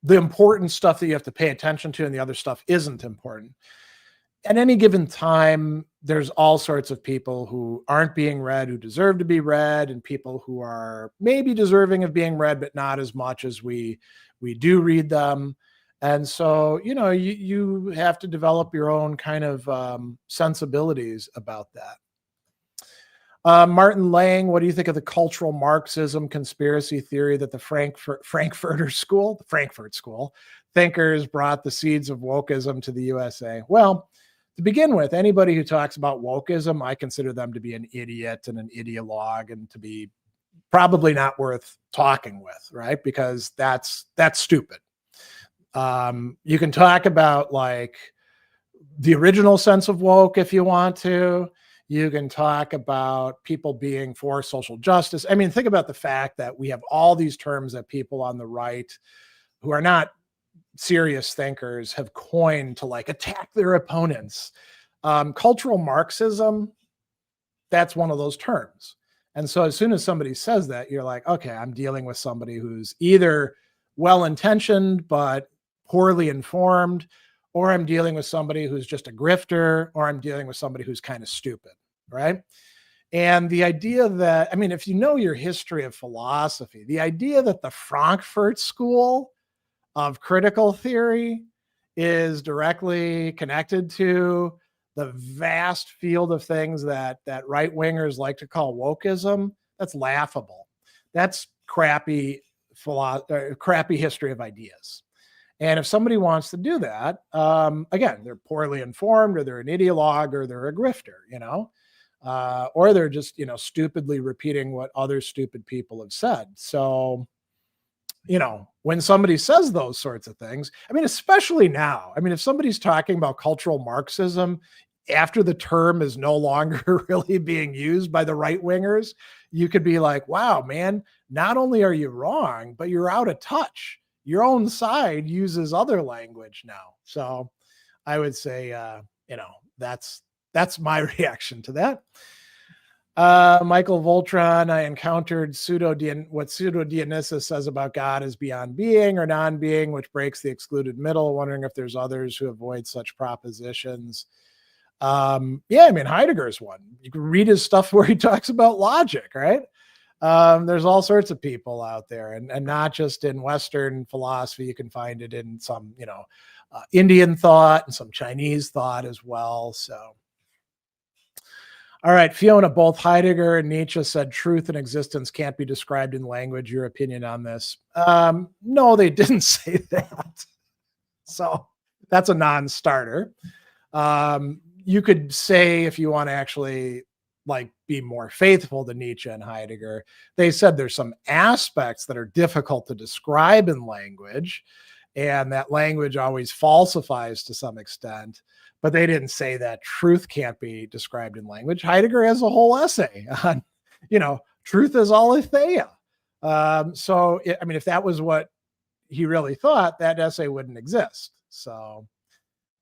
the important stuff that you have to pay attention to, and the other stuff isn't important. At any given time, there's all sorts of people who aren't being read, who deserve to be read, and people who are maybe deserving of being read, but not as much as we do read them. And so, you have to develop your own kind of sensibilities about that. Martin Lang, what do you think of the cultural Marxism conspiracy theory that the Frankfurt School thinkers brought the seeds of wokeism to the USA? Well, to begin with, anybody who talks about wokeism, I consider them to be an idiot and an ideologue, and to be probably not worth talking with, right? Because that's stupid. You can talk about like the original sense of woke if you want to. You can talk about people being for social justice. I mean, think about the fact that we have all these terms that people on the right who are not serious thinkers have coined to like attack their opponents. Cultural Marxism, that's one of those terms. And so as soon as somebody says that, you're like, okay, I'm dealing with somebody who's either well-intentioned but poorly informed, or I'm dealing with somebody who's just a grifter, or I'm dealing with somebody who's kind of stupid, right? And the idea that, I mean, if you know your history of philosophy, the idea that the Frankfurt School of critical theory is directly connected to the vast field of things that right-wingers like to call wokeism, that's laughable. That's crappy history of ideas. And if somebody wants to do that, again, they're poorly informed, or they're an ideologue, or they're a grifter, or they're just, stupidly repeating what other stupid people have said. So when somebody says those sorts of things, I mean, especially now, I mean, if somebody's talking about cultural Marxism after the term is no longer really being used by the right wingers, you could be like, wow, man, not only are you wrong, but you're out of touch. Your own side uses other language now. So I would say, that's my reaction to that. Michael Voltron, I encountered what Pseudo-Dionysius says about God as beyond being or non-being, which breaks the excluded middle, wondering if there's others who avoid such propositions. I mean, Heidegger's one. You can read his stuff where he talks about logic, right? There's all sorts of people out there, and not just in Western philosophy. You can find it in some, Indian thought and some Chinese thought as well. So, all right, Fiona, both Heidegger and Nietzsche said truth and existence can't be described in language. Your opinion on this? No, they didn't say that. So that's a non-starter. You could say, if you want to actually be more faithful to Nietzsche and Heidegger, they said there's some aspects that are difficult to describe in language, and that language always falsifies to some extent. But they didn't say that truth can't be described in language. Heidegger has a whole essay on, truth is aletheia. So, I mean, if that was what he really thought, that essay wouldn't exist. So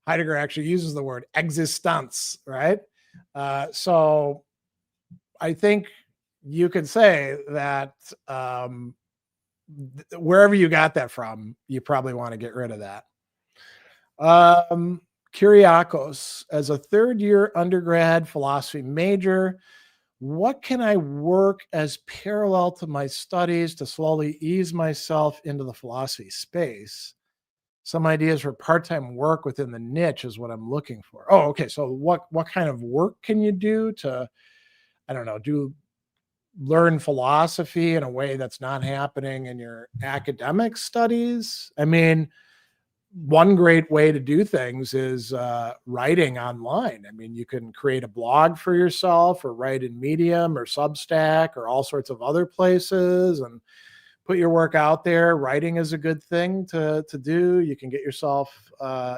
Heidegger actually uses the word existence, right? So I think you could say that wherever you got that from, you probably want to get rid of that. Kyriakos, as a third-year undergrad philosophy major, what can I work as parallel to my studies to slowly ease myself into the philosophy space? Some ideas for part-time work within the niche is what I'm looking for. Oh, okay. So what kind of work can you do to, I don't know, learn philosophy in a way that's not happening in your academic studies? I mean, one great way to do things is writing online. I mean, you can create a blog for yourself or write in Medium or Substack or all sorts of other places and put your work out there. Writing is a good thing to do. You can get yourself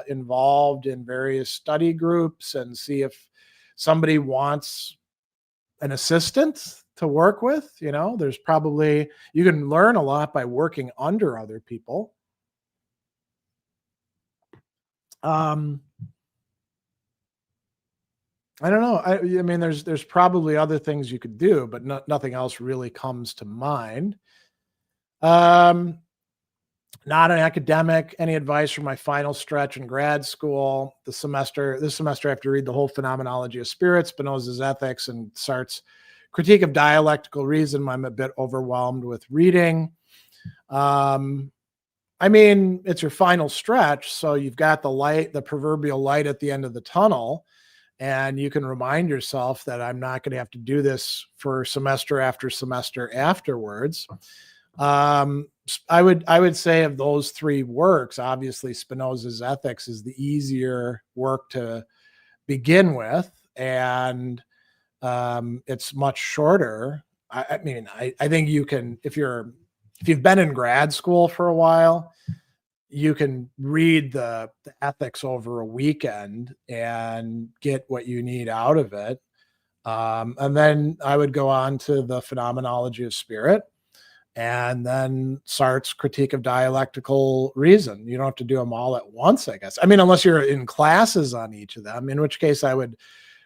involved in various study groups and see if somebody wants an assistant to work with. There's probably, you can learn a lot by working under other people. I don't know. I mean, there's probably other things you could do, but nothing else really comes to mind. Not an academic. Any advice for my final stretch in grad school? This semester I have to read the whole Phenomenology of Spirit, Spinoza's Ethics, and Sartre's Critique of Dialectical Reason. I'm a bit overwhelmed with reading. I mean, it's your final stretch, so you've got the proverbial light at the end of the tunnel, and you can remind yourself that I'm not going to have to do this for semester after semester afterwards. I would say of those three works, obviously Spinoza's Ethics is the easier work to begin with, and it's much shorter. I mean, I think you can, if you've been in grad school for a while, you can read the ethics over a weekend and get what you need out of it. And then I would go on to the Phenomenology of Spirit, and then Sartre's Critique of Dialectical Reason. You don't have to do them all at once, I guess. I mean, unless you're in classes on each of them, in which case I would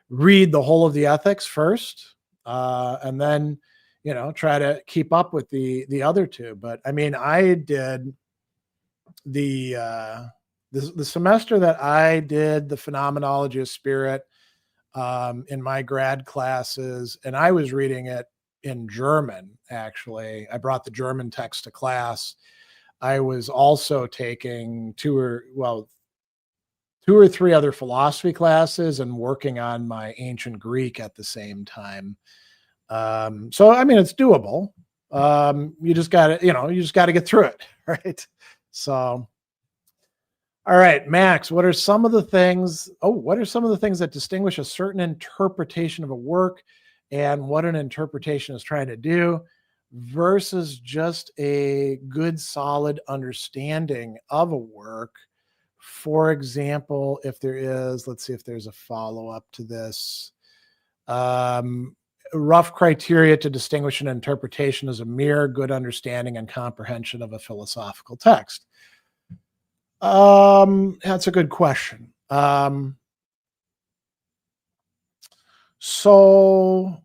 read the whole of the ethics first, and then try to keep up with the other two. But I mean, I did the semester that I did the Phenomenology of Spirit in my grad classes, and I was reading it in German. Actually, I brought the German text to class. I was also taking two or three other philosophy classes and working on my ancient Greek at the same time. So, I mean, it's doable. You just got to get through it. Right. So, all right, Max, what are some of the things that distinguish a certain interpretation of a work and what an interpretation is trying to do? versus just a good, solid understanding of a work. For example, if there is, let's see if there's a follow-up to this. Rough criteria to distinguish an interpretation as a mere good understanding and comprehension of a philosophical text. That's a good question. So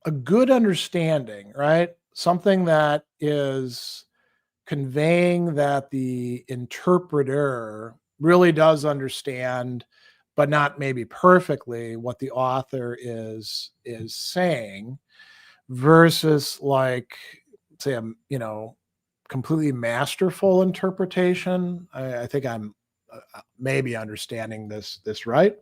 a good understanding, right? Something that is conveying that the interpreter really does understand, but not maybe perfectly, what the author is saying, versus like, say, a completely masterful interpretation. I think I'm maybe understanding this right.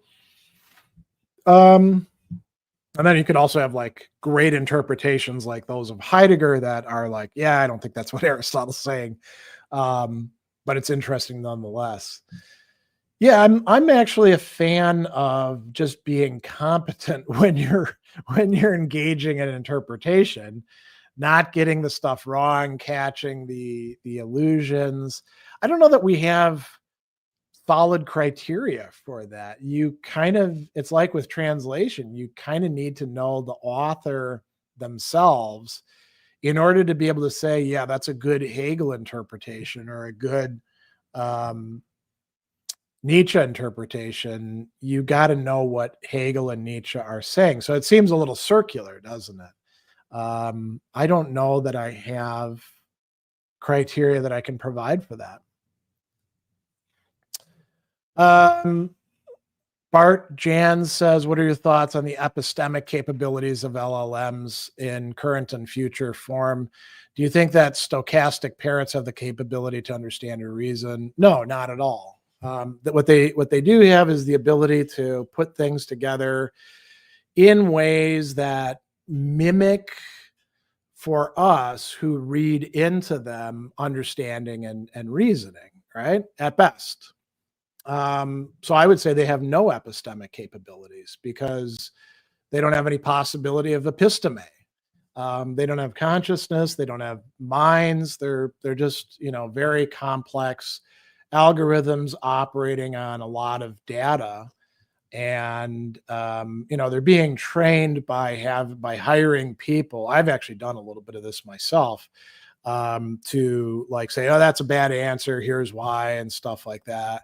And then you could also have like great interpretations like those of Heidegger that are like, yeah, I don't think that's what Aristotle's saying. But it's interesting nonetheless. Yeah, I'm actually a fan of just being competent when you're engaging in interpretation, not getting the stuff wrong, catching the illusions. I don't know that we have solid criteria for that. It's like with translation, you kind of need to know the author themselves in order to be able to say, yeah, that's a good Hegel interpretation or a good Nietzsche interpretation. You got to know what Hegel and Nietzsche are saying. So it seems a little circular, doesn't it? I don't know that I have criteria that I can provide for that. Bart Jans says, what are your thoughts on the epistemic capabilities of LLMs in current and future form? Do you think that stochastic parrots have the capability to understand or reason? No, not at all. What they do have is the ability to put things together in ways that mimic, for us who read into them, understanding and reasoning, right? At best. So I would say they have no epistemic capabilities because they don't have any possibility of episteme. They don't have consciousness. They don't have minds. They're just, very complex algorithms operating on a lot of data. And, they're being trained by hiring people. I've actually done a little bit of this myself, to like say, oh, that's a bad answer. Here's why, and stuff like that.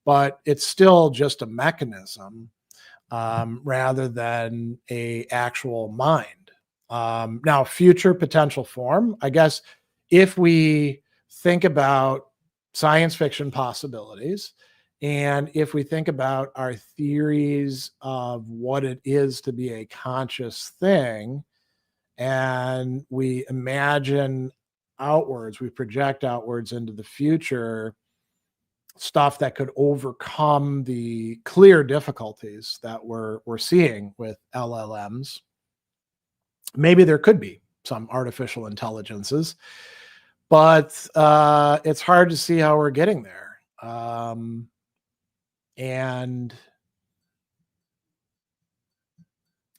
But it's still just a mechanism, rather than a actual mind. Now, future potential form, I guess, if we think about science fiction possibilities, and if we think about our theories of what it is to be a conscious thing, and we imagine outwards, we project outwards into the future, stuff that could overcome the clear difficulties that we're seeing with LLMs. Maybe there could be some artificial intelligences, but it's hard to see how we're getting there. And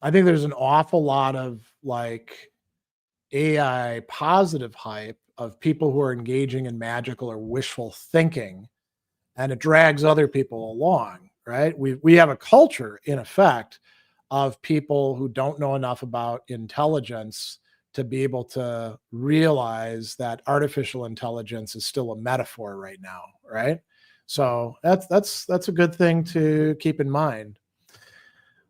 I think there's an awful lot of like AI positive hype of people who are engaging in magical or wishful thinking, and it drags other people along, right? We have a culture, in effect, of people who don't know enough about intelligence to be able to realize that artificial intelligence is still a metaphor right now, right? So that's a good thing to keep in mind.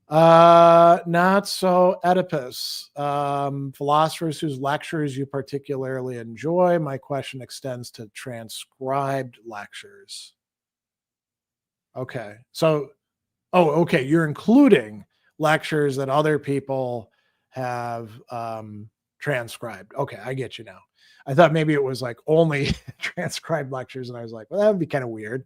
Not so Oedipus. Philosophers whose lectures you particularly enjoy. My question extends to transcribed lectures. Okay. So, okay. You're including lectures that other people have transcribed. Okay. I get you now. I thought maybe it was like only transcribed lectures. And I was like, well, that would be kind of weird.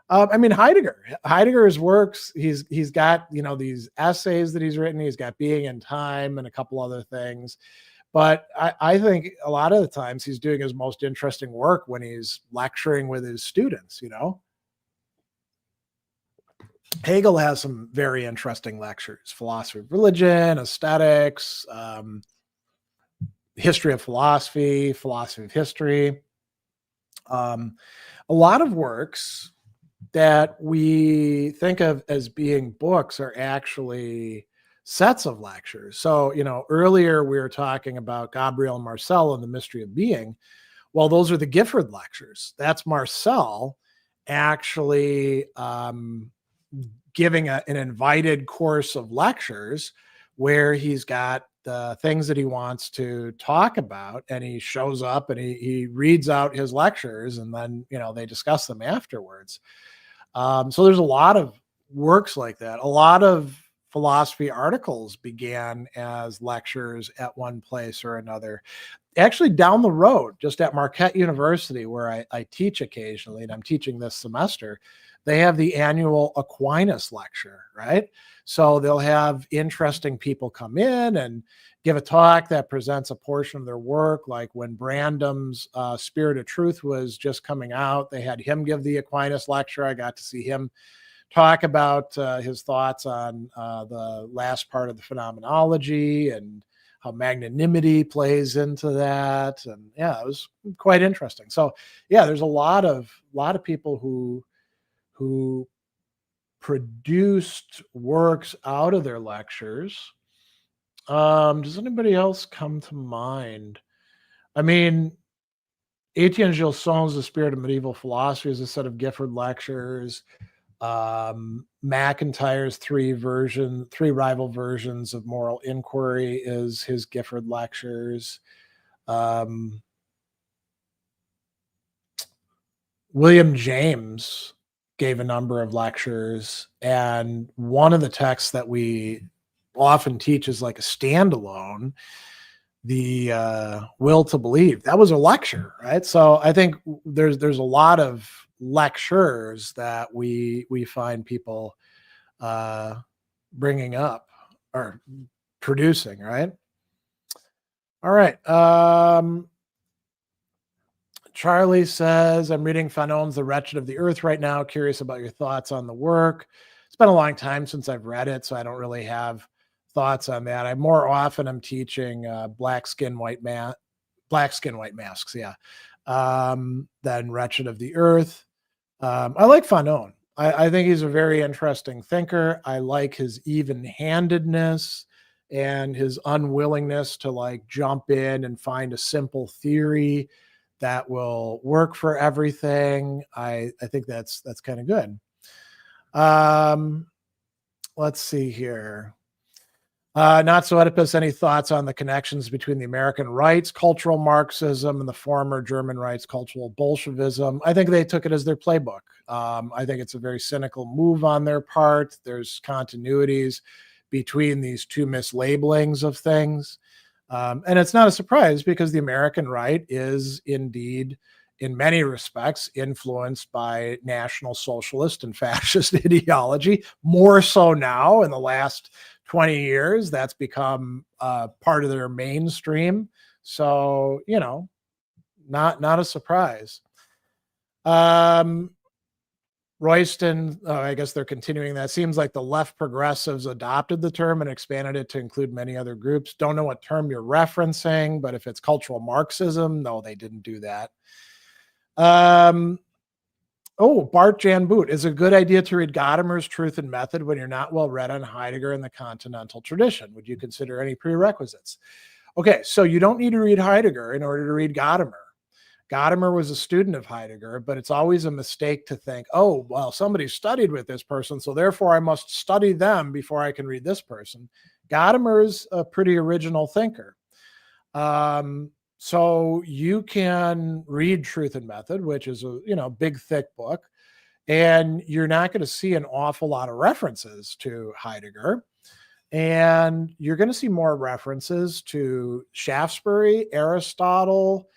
I mean, Heidegger's works, he's got, these essays that he's written. He's got Being in Time and a couple other things. But I think a lot of the times he's doing his most interesting work when he's lecturing with his students, Hegel has some very interesting lectures: philosophy of religion, aesthetics, history of philosophy, philosophy of history. A lot of works that we think of as being books are actually sets of lectures. So, earlier we were talking about Gabriel and Marcel and the Mystery of Being. Well, those are the Gifford lectures. That's Marcel actually giving an invited course of lectures where he's got the things that he wants to talk about, and he shows up and he reads out his lectures, and then they discuss them afterwards. So there's a lot of works like that. A lot of philosophy articles began as lectures at one place or another. Actually, down the road, just at Marquette University, where I teach occasionally, and I'm teaching this semester, they have the annual Aquinas lecture, right? So they'll have interesting people come in and give a talk that presents a portion of their work. Like when Brandam's Spirit of Truth was just coming out, they had him give the Aquinas lecture. I got to see him talk about his thoughts on the last part of the phenomenology and how magnanimity plays into that. And yeah, it was quite interesting. So yeah, there's a lot of people who produced works out of their lectures. Does anybody else come to mind? I mean, Etienne Gilson's The Spirit of Medieval Philosophy is a set of Gifford lectures. McIntyre's three rival versions of moral inquiry is his Gifford lectures. William James gave a number of lectures, and one of the texts that we often teach is like a standalone, the Will to Believe. That was a lecture, right? So I think there's a lot of lectures that we find people bringing up or producing, right? All right. Charlie says, I'm reading Fanon's The Wretched of the Earth right now. Curious about your thoughts on the work. It's been a long time since I've read it, so I don't really have thoughts on that. I'm teaching black skin, white masks, yeah, than Wretched of the Earth. I like Fanon. I think he's a very interesting thinker. I like his even-handedness and his unwillingness to like jump in and find a simple theory that will work for everything. I think that's kind of good. Let's see here. Not so Oedipus, any thoughts on the connections between the American rights, cultural Marxism, and the former German rights, cultural Bolshevism? I think they took it as their playbook. I think it's a very cynical move on their part. There's continuities between these two mislabelings of things. And it's not a surprise because the American right is indeed, in many respects, influenced by National Socialist and fascist ideology, more so now in the last 20 years. That's become part of their mainstream. So, not a surprise. Royston, I guess they're continuing that. Seems like the left progressives adopted the term and expanded it to include many other groups. Don't know what term you're referencing, but if it's cultural Marxism, no, they didn't do that. Bart Jan Boot, is it a good idea to read Gadamer's Truth and Method when you're not well read on Heidegger and the continental tradition? Would you consider any prerequisites? Okay, so you don't need to read Heidegger in order to read Gadamer. Gadamer was a student of Heidegger, but it's always a mistake to think, oh, well, somebody studied with this person, so therefore I must study them before I can read this person. Gadamer is a pretty original thinker. So you can read Truth and Method, which is a big, thick book, and you're not going to see an awful lot of references to Heidegger. And you're going to see more references to Shaftesbury, Aristotle,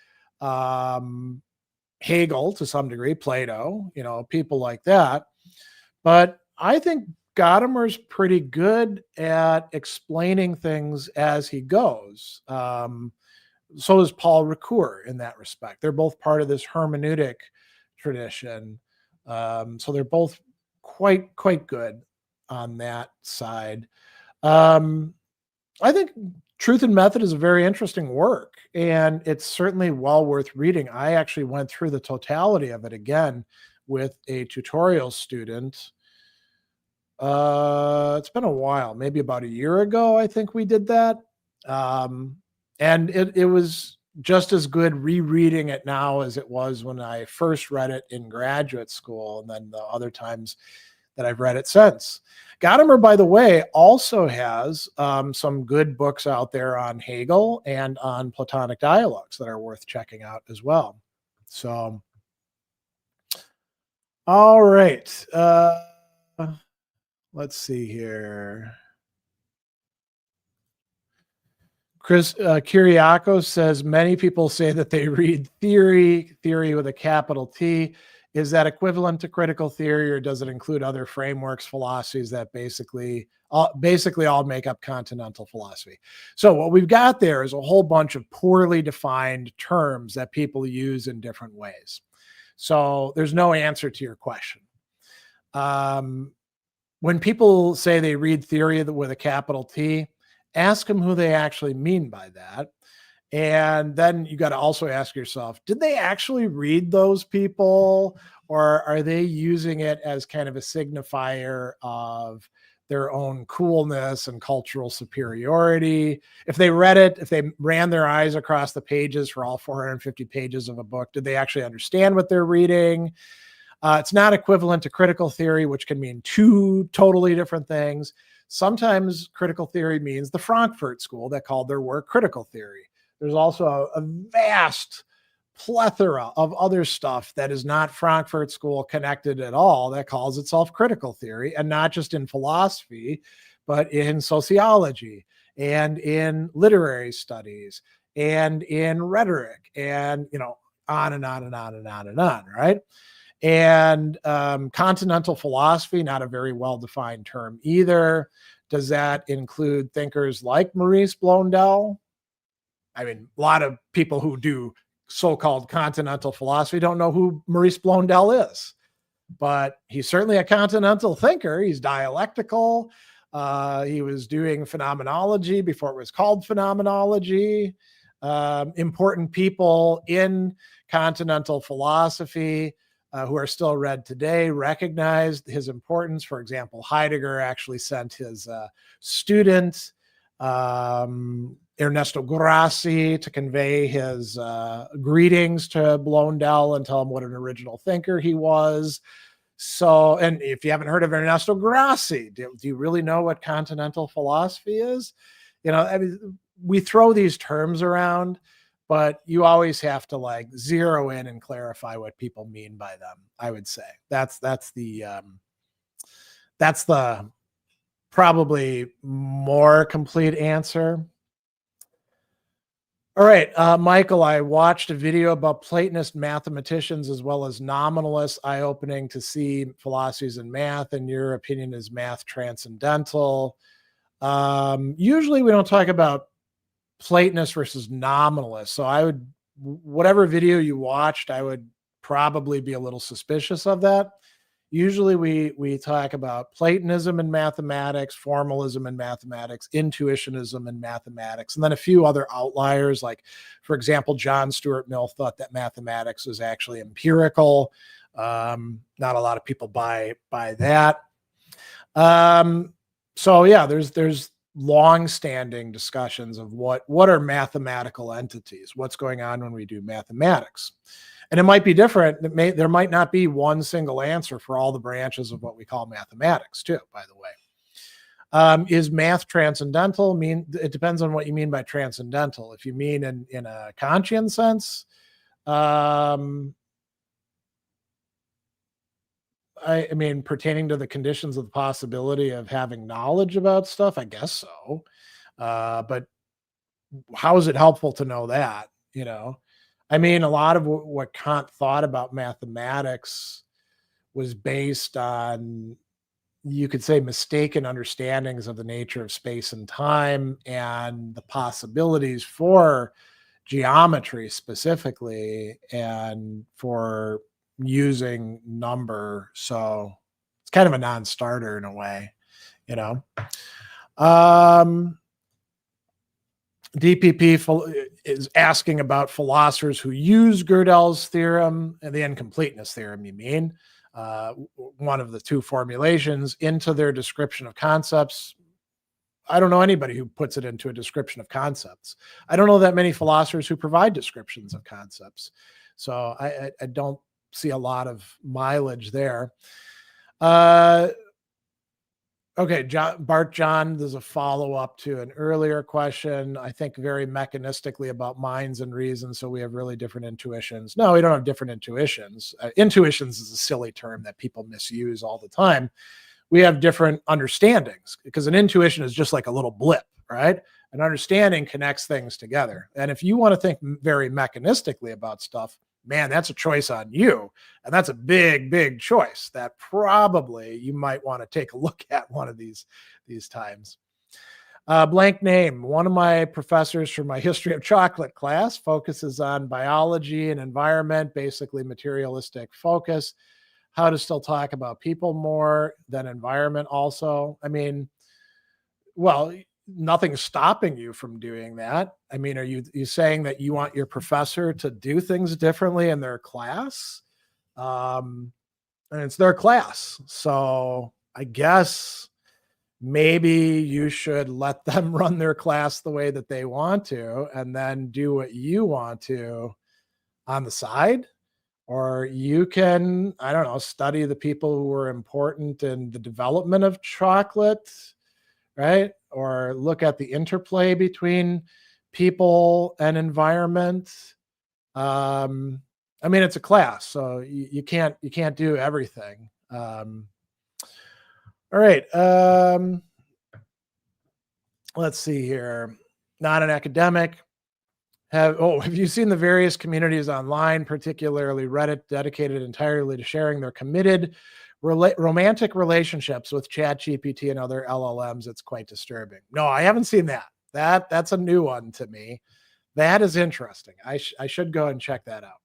Hegel to some degree, Plato, people like that. But I think Gadamer's pretty good at explaining things as he goes. So is Paul Ricoeur in that respect. They're both part of this hermeneutic tradition. So they're both quite good. on that side. I think Truth and Method is a very interesting work, and it's certainly well worth reading. I actually went through the totality of it again with a tutorial student. It's been a while, maybe about a year ago, I think we did that. And it was just as good rereading it now as it was when I first read it in graduate school, and then the other times that I've read it since. Gadamer, by the way, also has some good books out there on Hegel and on Platonic dialogues that are worth checking out as well. So, all right. Let's see here. Chris Kyriakos says, many people say that they read theory with a capital T. Is that equivalent to critical theory, or does it include other frameworks, philosophies that basically all make up continental philosophy? So what we've got there is a whole bunch of poorly defined terms that people use in different ways. So there's no answer to your question. When people say they read theory with a capital T, ask them who they actually mean by that. And then you got to also ask yourself, did they actually read those people, or are they using it as kind of a signifier of their own coolness and cultural superiority? If they read it, if they ran their eyes across the pages for all 450 pages of a book, did they actually understand what they're reading? It's not equivalent to critical theory, which can mean two totally different things. Sometimes critical theory means the Frankfurt School that called their work critical theory. There's also a vast plethora of other stuff that is not Frankfurt School connected at all that calls itself critical theory, and not just in philosophy, but in sociology and in literary studies and in rhetoric, and on and on and on and on and on, right? And continental philosophy, not a very well-defined term either. Does that include thinkers like Maurice Blondel? I mean, a lot of people who do so-called continental philosophy don't know who Maurice Blondel is, but he's certainly a continental thinker. He's dialectical. He was doing phenomenology before it was called phenomenology. Important people in continental philosophy who are still read today recognized his importance. For example, Heidegger actually sent his student, Ernesto Grassi, to convey his greetings to Blondel and tell him what an original thinker he was. So, and if you haven't heard of Ernesto Grassi, do you really know what continental philosophy is? I mean, we throw these terms around, but you always have to zero in and clarify what people mean by them. I would say that's the probably more complete answer. All right, Michael, I watched a video about Platonist mathematicians as well as nominalists. Eye-opening to see philosophies and math. In your opinion, is math transcendental? Usually we don't talk about Platonist versus nominalist. So whatever video you watched, I would probably be a little suspicious of that. Usually we talk about Platonism in mathematics, formalism in mathematics, intuitionism in mathematics, and then a few other outliers. Like, for example, John Stuart Mill thought that mathematics was actually empirical. Not a lot of people buy that. So yeah, there's long-standing discussions of what are mathematical entities, what's going on when we do mathematics. And it might be different. There might not be one single answer for all the branches of what we call mathematics too, by the way. Is math transcendental? It depends on what you mean by transcendental. If you mean in a Kantian sense, I mean, pertaining to the conditions of the possibility of having knowledge about stuff, I guess so. But how is it helpful to know that, I mean, a lot of what Kant thought about mathematics was based on, you could say, mistaken understandings of the nature of space and time and the possibilities for geometry specifically and for using number. So it's kind of a non-starter in a way. you know. DPP is asking about philosophers who use Gödel's theorem and the incompleteness theorem, you mean, one of the two formulations, into their description of concepts. I don't know anybody who puts it into a description of concepts. I don't know that many philosophers who provide descriptions of concepts. So I don't see a lot of mileage there. Okay, Bart John, there's a follow-up to an earlier question, I think very mechanistically about minds and reasons, so we have really different intuitions. No, we don't have different intuitions. Intuitions is a silly term that people misuse all the time. We have different understandings, because an intuition is just like a little blip, right? An understanding connects things together. And if you want to think very mechanistically about stuff, man, that's a choice on you. And that's a big, big choice that probably you might want to take a look at one of these times. Blank name. One of my professors from my history of chocolate class focuses on biology and environment, basically materialistic focus. How to still talk about people more than environment also. I mean, well, nothing's stopping you from doing that. I mean, are you saying that you want your professor to do things differently in their class? And it's their class. So I guess maybe you should let them run their class the way that they want to, and then do what you want to on the side. Or you can, I don't know, study the people who were important in the development of chocolate, right? Or look at the interplay between people and environment. I mean, it's a class, so you can't do everything. All right. Let's see here. Not an academic. Have you seen the various communities online, particularly Reddit, dedicated entirely to sharing their committed romantic relationships with ChatGPT and other LLMs? It's quite disturbing. No, I haven't seen that. That's a new one to me. That is interesting. I should go and check that out.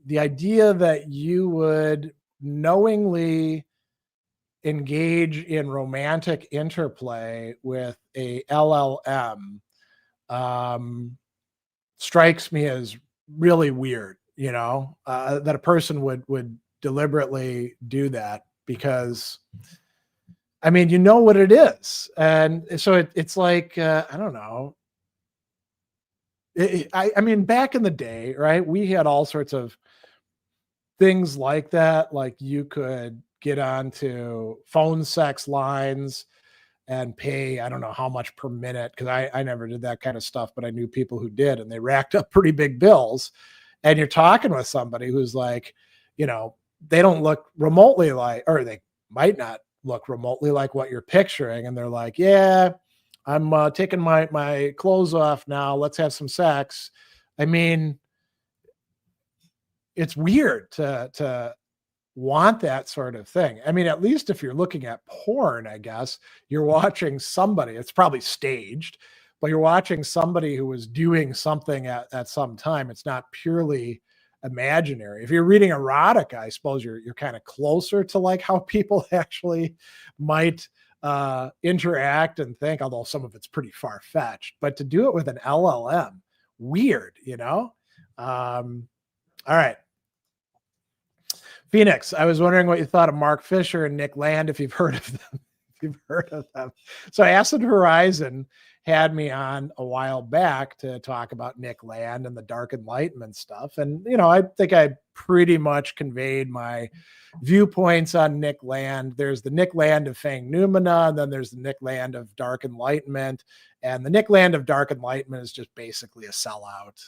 The idea that you would knowingly engage in romantic interplay with a LLM strikes me as really weird, that a person would deliberately do that, because I mean, you know what it is. And so it's like, I don't know. I mean, back in the day, right, we had all sorts of things like that. Like you could get onto phone sex lines and pay, I don't know how much per minute, because I never did that kind of stuff, but I knew people who did, and they racked up pretty big bills. And you're talking with somebody who's like, they don't look remotely like, or they might not look remotely like what you're picturing. And they're like, yeah, I'm taking my clothes off now. Let's have some sex. I mean, it's weird to want that sort of thing. I mean, at least if you're looking at porn, I guess you're watching somebody, it's probably staged, but you're watching somebody who was doing something at some time. It's not purely imaginary. If you're reading erotica, I suppose you're kind of closer to like how people actually might interact and think, although some of it's pretty far-fetched. But to do it with an LLM, weird, all right. Phoenix, I was wondering what you thought of Mark Fisher and Nick Land, if you've heard of them. So Acid Horizon had me on a while back to talk about Nick Land and the Dark Enlightenment stuff. And, I think I pretty much conveyed my viewpoints on Nick Land. There's the Nick Land of Fang Noumena, and then there's the Nick Land of Dark Enlightenment. And the Nick Land of Dark Enlightenment is just basically a sellout,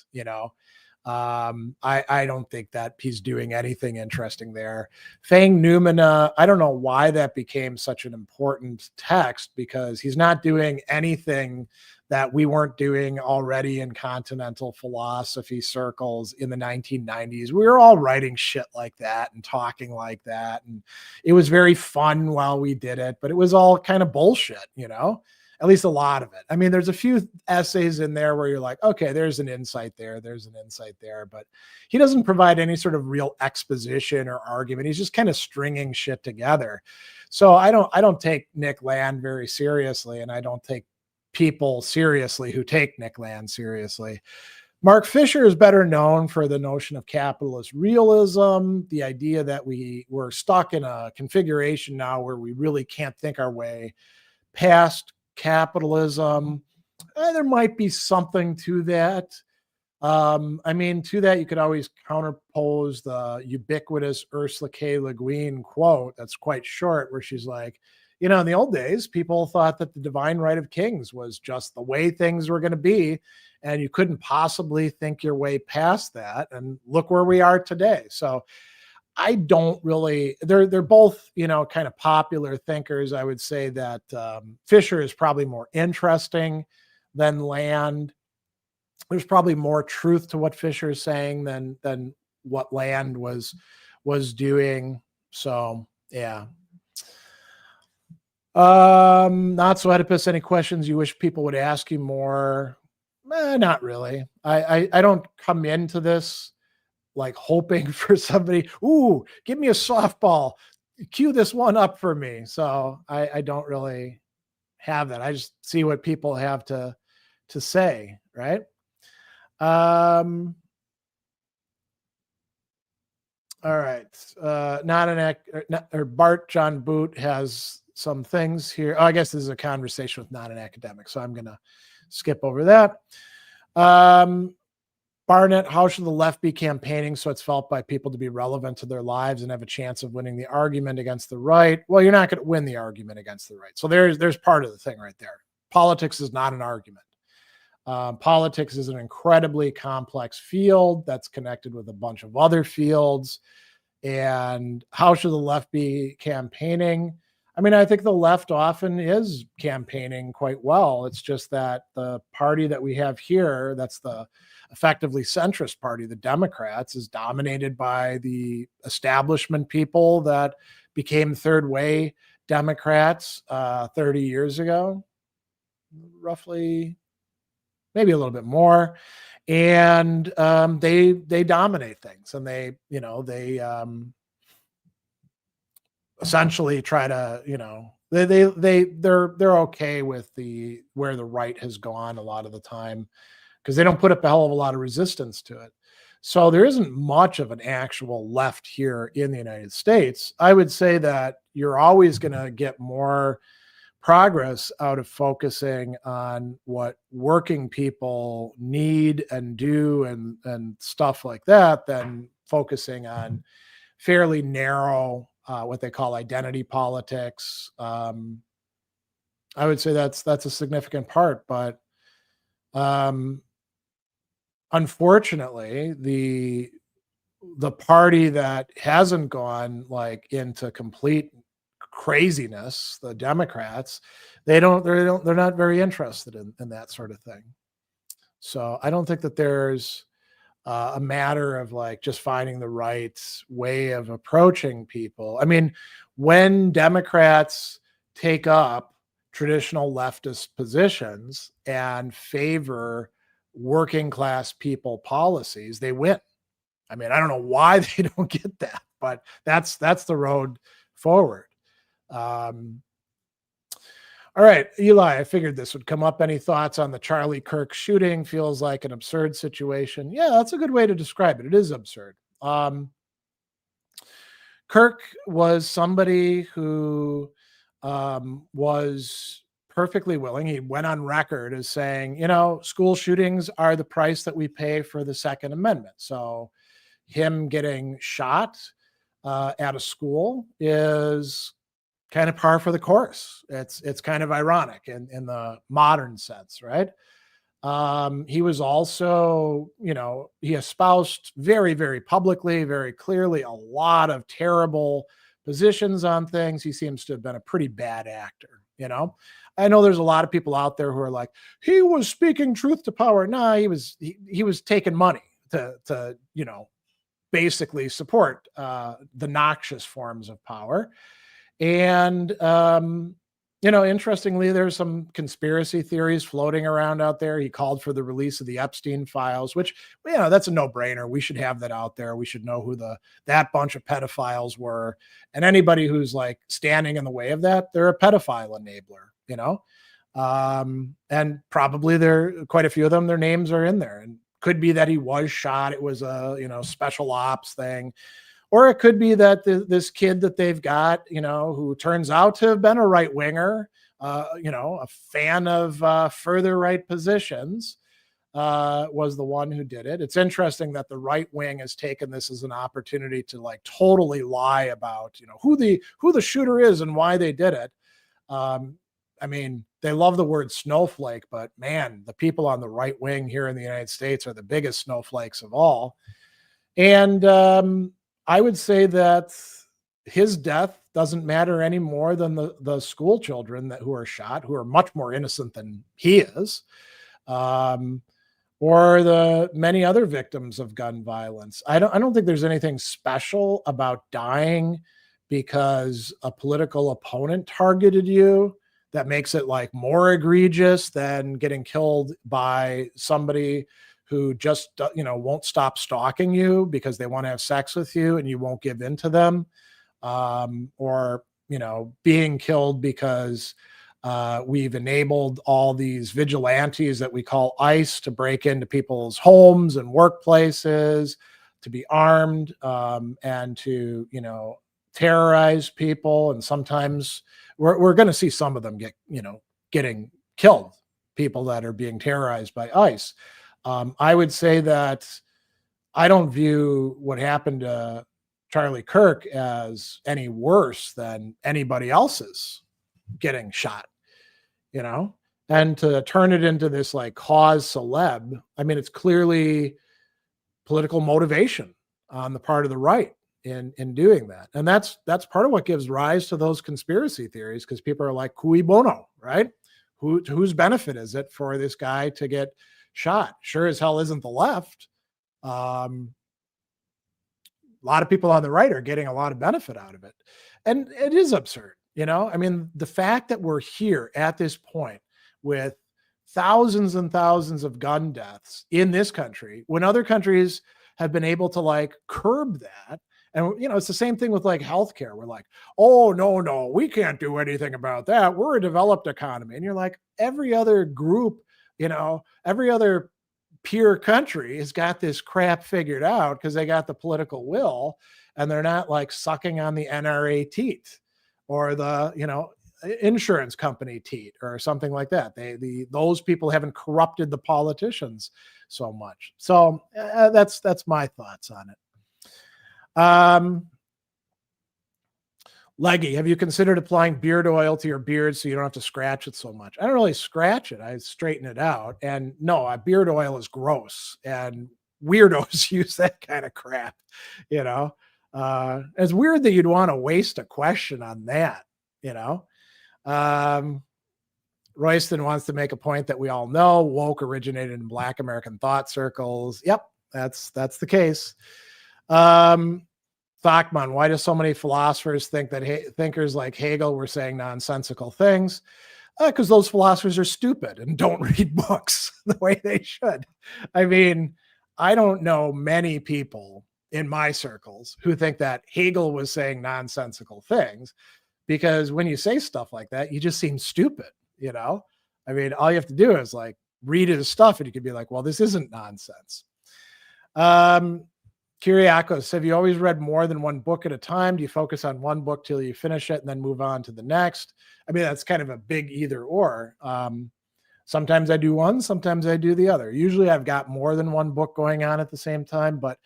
I don't think that he's doing anything interesting there. Fang Noumena, I don't know why that became such an important text, because he's not doing anything that we weren't doing already in continental philosophy circles in the 1990s. We were all writing shit like that and talking like that. And it was very fun while we did it, but it was all kind of bullshit, at least a lot of it. I mean, there's a few essays in there where you're like, okay, there's an insight there, but he doesn't provide any sort of real exposition or argument. He's just kind of stringing shit together. So I don't take Nick Land very seriously, and I don't take people seriously who take Nick Land seriously. Mark Fisher is better known for the notion of capitalist realism, the idea that we're stuck in a configuration now where we really can't think our way past capitalism. There might be something to that. I mean, to that, you could always counterpose the ubiquitous Ursula K. Le Guin quote that's quite short, where she's like, in the old days, people thought that the divine right of kings was just the way things were going to be, and you couldn't possibly think your way past that. And look where we are today. So I don't really, they're both, kind of popular thinkers. I would say that Fisher is probably more interesting than Land. There's probably more truth to what Fisher is saying than what Land was doing. So yeah. Not so Oedipus, any questions you wish people would ask you more? Not really. I don't come into this like hoping for somebody, ooh, give me a softball, cue this one up for me. So I don't really have that. I just see what people have to say, right? All right. Bart John Boot has some things here. Oh, I guess this is a conversation with not an academic, so I'm going to skip over that. Barnett, how should the left be campaigning so it's felt by people to be relevant to their lives and have a chance of winning the argument against the right? Well, you're not going to win the argument against the right. So there's part of the thing right there. Politics is not an argument. Politics is an incredibly complex field that's connected with a bunch of other fields. And how should the left be campaigning? I mean, I think the left often is campaigning quite well. It's just that the party that we have here, that's the effectively centrist party, the Democrats, is dominated by the establishment people that became third way Democrats 30 years ago, roughly, maybe a little bit more. And they dominate things, and they essentially try to, they're okay with where the right has gone a lot of the time, because they don't put up a hell of a lot of resistance to it. So there isn't much of an actual left here in the United States. I would say that you're always going to get more progress out of focusing on what working people need and do and stuff like that than focusing on fairly narrow, what they call identity politics. I would say that's a significant part, but unfortunately, the party that hasn't gone like into complete craziness, the Democrats, they're not very interested in that sort of thing. So I don't think that there's a matter of like just finding the right way of approaching people. I mean, when Democrats take up traditional leftist positions and favor working class people policies, they win. I mean, I don't know why they don't get that, but that's the road forward. All right, Eli, I figured this would come up. Any thoughts on the Charlie Kirk shooting? Feels like an absurd situation. Yeah, that's a good way to describe it. It is absurd. Kirk was somebody who was perfectly willing. He went on record as saying, school shootings are the price that we pay for the Second Amendment. So him getting shot at a school is kind of par for the course. It's kind of ironic in the modern sense, right? He was also, he espoused very, very publicly, very clearly, a lot of terrible positions on things. He seems to have been a pretty bad actor, I know there's a lot of people out there who are like, he was speaking truth to power. No, he was taking money to basically support the noxious forms of power. And, Interestingly, there's some conspiracy theories floating around out there. He called for the release of the Epstein files, which, that's a no-brainer. We should have that out there. We should know who that bunch of pedophiles were. And anybody who's like standing in the way of that, they're a pedophile enabler, and probably quite a few of them, their names are in there. And could be that he was shot. It was a, special ops thing. Or it could be that this kid that they've got, who turns out to have been a right winger, a fan of further right positions, was the one who did it. It's interesting that the right wing has taken this as an opportunity to like totally lie about, who the shooter is and why they did it. They love the word snowflake, but man, the people on the right wing here in the United States are the biggest snowflakes of all. And I would say that his death doesn't matter any more than the school children who are shot, who are much more innocent than he is, or the many other victims of gun violence. I don't think there's anything special about dying because a political opponent targeted you that makes it like more egregious than getting killed by somebody who just, won't stop stalking you because they want to have sex with you and you won't give in to them, or, being killed because we've enabled all these vigilantes that we call ICE to break into people's homes and workplaces, to be armed, and to, terrorize people. And sometimes we're going to see some of them getting killed, people that are being terrorized by ICE. I would say that I don't view what happened to Charlie Kirk as any worse than anybody else's getting shot, and to turn it into this like cause celeb. It's clearly political motivation on the part of the right in doing that. And that's part of what gives rise to those conspiracy theories, because people are like, cui bono, right? Whose benefit is it for this guy to get shot? Sure as hell isn't the left. A lot of people on the right are getting a lot of benefit out of it. And it is absurd, the fact that we're here at this point with thousands and thousands of gun deaths in this country, when other countries have been able to like curb that. And, it's the same thing with like healthcare. We're like, oh, no, we can't do anything about that. We're a developed economy. And you're like, every other group, every other peer country has got this crap figured out because they got the political will, and they're not like sucking on the NRA teat or the, insurance company teat or something like that. Those people haven't corrupted the politicians so much. So that's my thoughts on it. Leggy, have you considered applying beard oil to your beard so you don't have to scratch it so much? I don't really scratch it. I straighten it out. And no, beard oil is gross, and weirdos use that kind of crap, It's weird that you'd want to waste a question on that, Royston wants to make a point that we all know. Woke originated in Black American thought circles. Yep, that's the case. Thachman, why do so many philosophers think that thinkers like Hegel were saying nonsensical things? Because those philosophers are stupid and don't read books the way they should. I don't know many people in my circles who think that Hegel was saying nonsensical things, because when you say stuff like that, you just seem stupid, all you have to do is like read his stuff and you could be like, well, this isn't nonsense. Kyriakos, have you always read more than one book at a time? Do you focus on one book till you finish it and then move on to the next? That's kind of a big either or. Sometimes I do one, sometimes I do the other. Usually I've got more than one book going on at the same time, but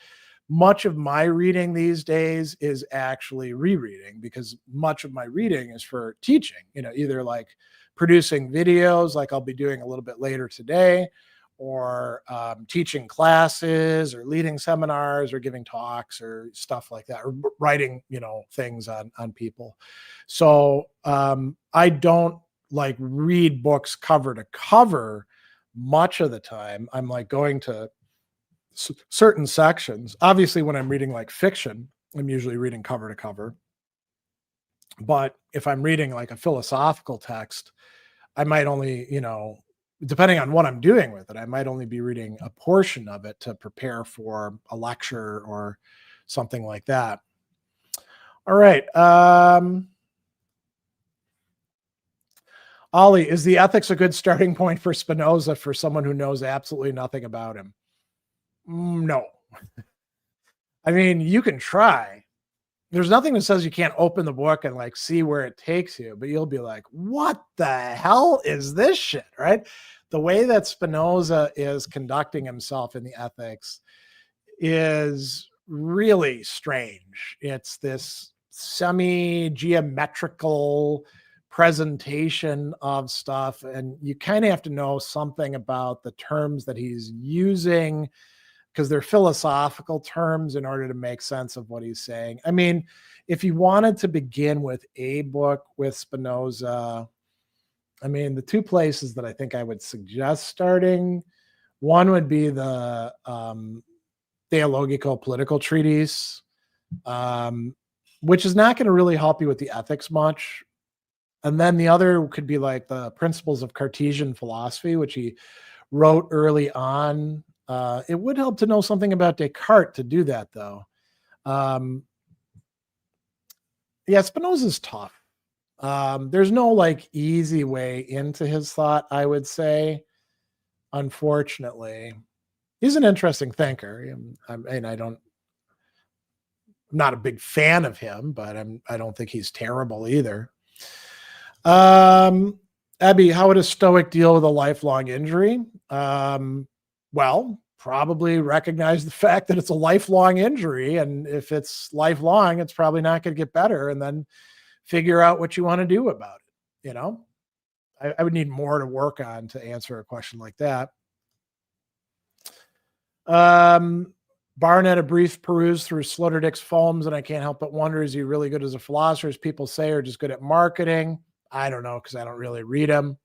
much of my reading these days is actually rereading, because much of my reading is for teaching, either like producing videos like I'll be doing a little bit later today, or teaching classes, or leading seminars, or giving talks, or stuff like that, or writing, things on people. So I don't like read books cover to cover much of the time. I'm like going to certain sections. Obviously, when I'm reading like fiction, I'm usually reading cover to cover. But if I'm reading like a philosophical text, I might only, depending on what I'm doing with it, I might only be reading a portion of it to prepare for a lecture or something like that. All right. Ollie, is the ethics a good starting point for Spinoza for someone who knows absolutely nothing about him? No. I mean, you can try. There's nothing that says you can't open the book and like see where it takes you, but you'll be like, what the hell is this shit, right? The way that Spinoza is conducting himself in the ethics is really strange. It's this semi-geometrical presentation of stuff, and you kind of have to know something about the terms that he's using because they're philosophical terms in order to make sense of what he's saying. I mean, if you wanted to begin with a book with Spinoza, I mean, the two places that I think I would suggest starting, one would be the Theological Political Treatise, which is not going to really help you with the ethics much. And then the other could be like the Principles of Cartesian Philosophy, which he wrote early on. It would help to know something about Descartes to do that, though. Yeah, Spinoza's tough. There's no like easy way into his thought, I would say, unfortunately. He's an interesting thinker. I'm not a big fan of him, but I don't think he's terrible either. Abby, how would a Stoic deal with a lifelong injury? Well, probably recognize the fact that it's a lifelong injury. And if it's lifelong, it's probably not going to get better. And then figure out what you want to do about it. I would need more to work on to answer a question like that. Barnett, a brief peruse through Sloterdijk's poems, and I can't help but wonder, is he really good as a philosopher, as people say, or just good at marketing? I don't know, because I don't really read him.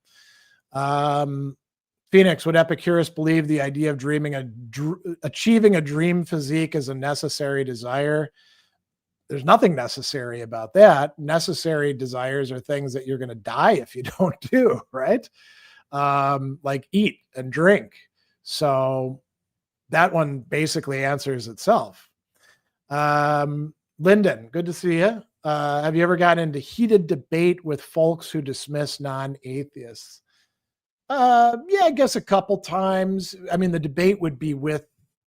Phoenix, would Epicurus believe the idea of achieving a dream physique is a necessary desire? There's nothing necessary about that. Necessary desires are things that you're going to die if you don't do, right? Like eat and drink. So that one basically answers itself. Lyndon, good to see you. Have you ever gotten into heated debate with folks who dismiss non-atheists? Yeah, I guess a couple times. I mean, the debate would be with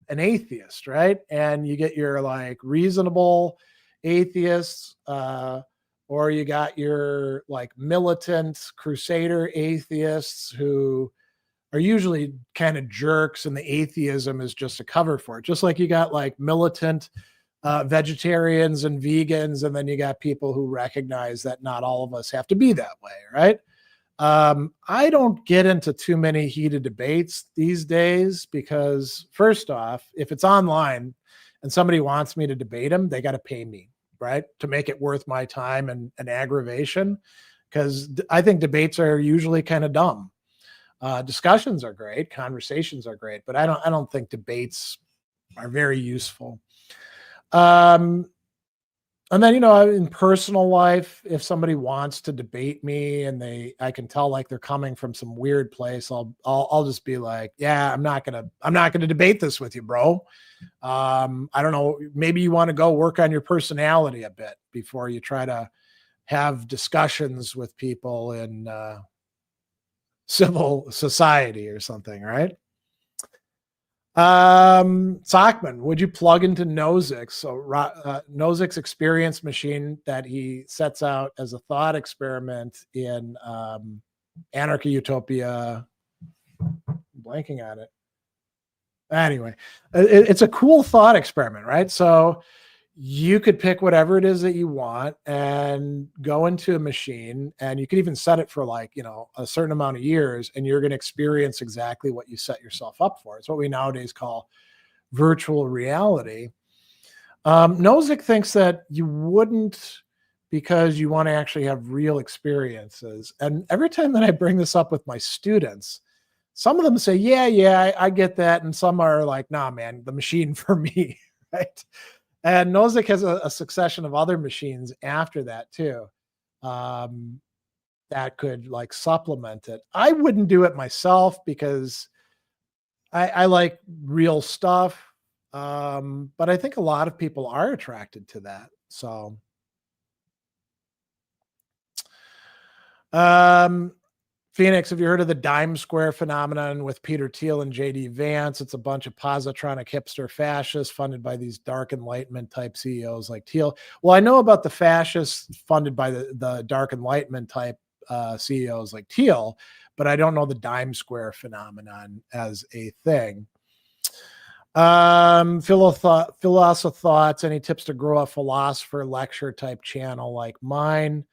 an atheist, right? And you get your like reasonable atheists, or you got your like militant crusader atheists who are usually kind of jerks, and the atheism is just a cover for it. Just like you got like militant vegetarians and vegans, and then you got people who recognize that not all of us have to be that way, right? I don't get into too many heated debates these days because, first off, if it's online and somebody wants me to debate them, they got to pay me, right, to make it worth my time and aggravation, because I think debates are usually kind of dumb. Discussions are great, conversations are great, but I don't think debates are very useful. And then, in personal life, if somebody wants to debate me and I can tell like they're coming from some weird place, I'll just be like, yeah, I'm not gonna debate this with you, bro. I don't know, maybe you want to go work on your personality a bit before you try to have discussions with people in civil society or something, right? Sockman, would you plug into Nozick? So Nozick's experience machine that he sets out as a thought experiment in Anarchy Utopia. I'm blanking on it. Anyway, it's a cool thought experiment, right? So you could pick whatever it is that you want and go into a machine, and you could even set it for like, a certain amount of years, and you're going to experience exactly what you set yourself up for. It's what we nowadays call virtual reality. Nozick thinks that you wouldn't, because you want to actually have real experiences. And every time that I bring this up with my students, some of them say, yeah, I get that. And some are like, nah, man, the machine for me, right? And Nozick has a succession of other machines after that too. that could like supplement it. I wouldn't do it myself because I like real stuff. But I think a lot of people are attracted to that. So, Phoenix, have you heard of the dime square phenomenon with Peter Thiel and J.D. Vance? It's a bunch of positronic hipster fascists funded by these dark enlightenment type CEOs like Thiel. Well, I know about the fascists funded by the dark enlightenment type CEOs like Thiel, but I don't know the dime square phenomenon as a thing. Philosopher Thoughts, any tips to grow a philosopher lecture type channel like mine?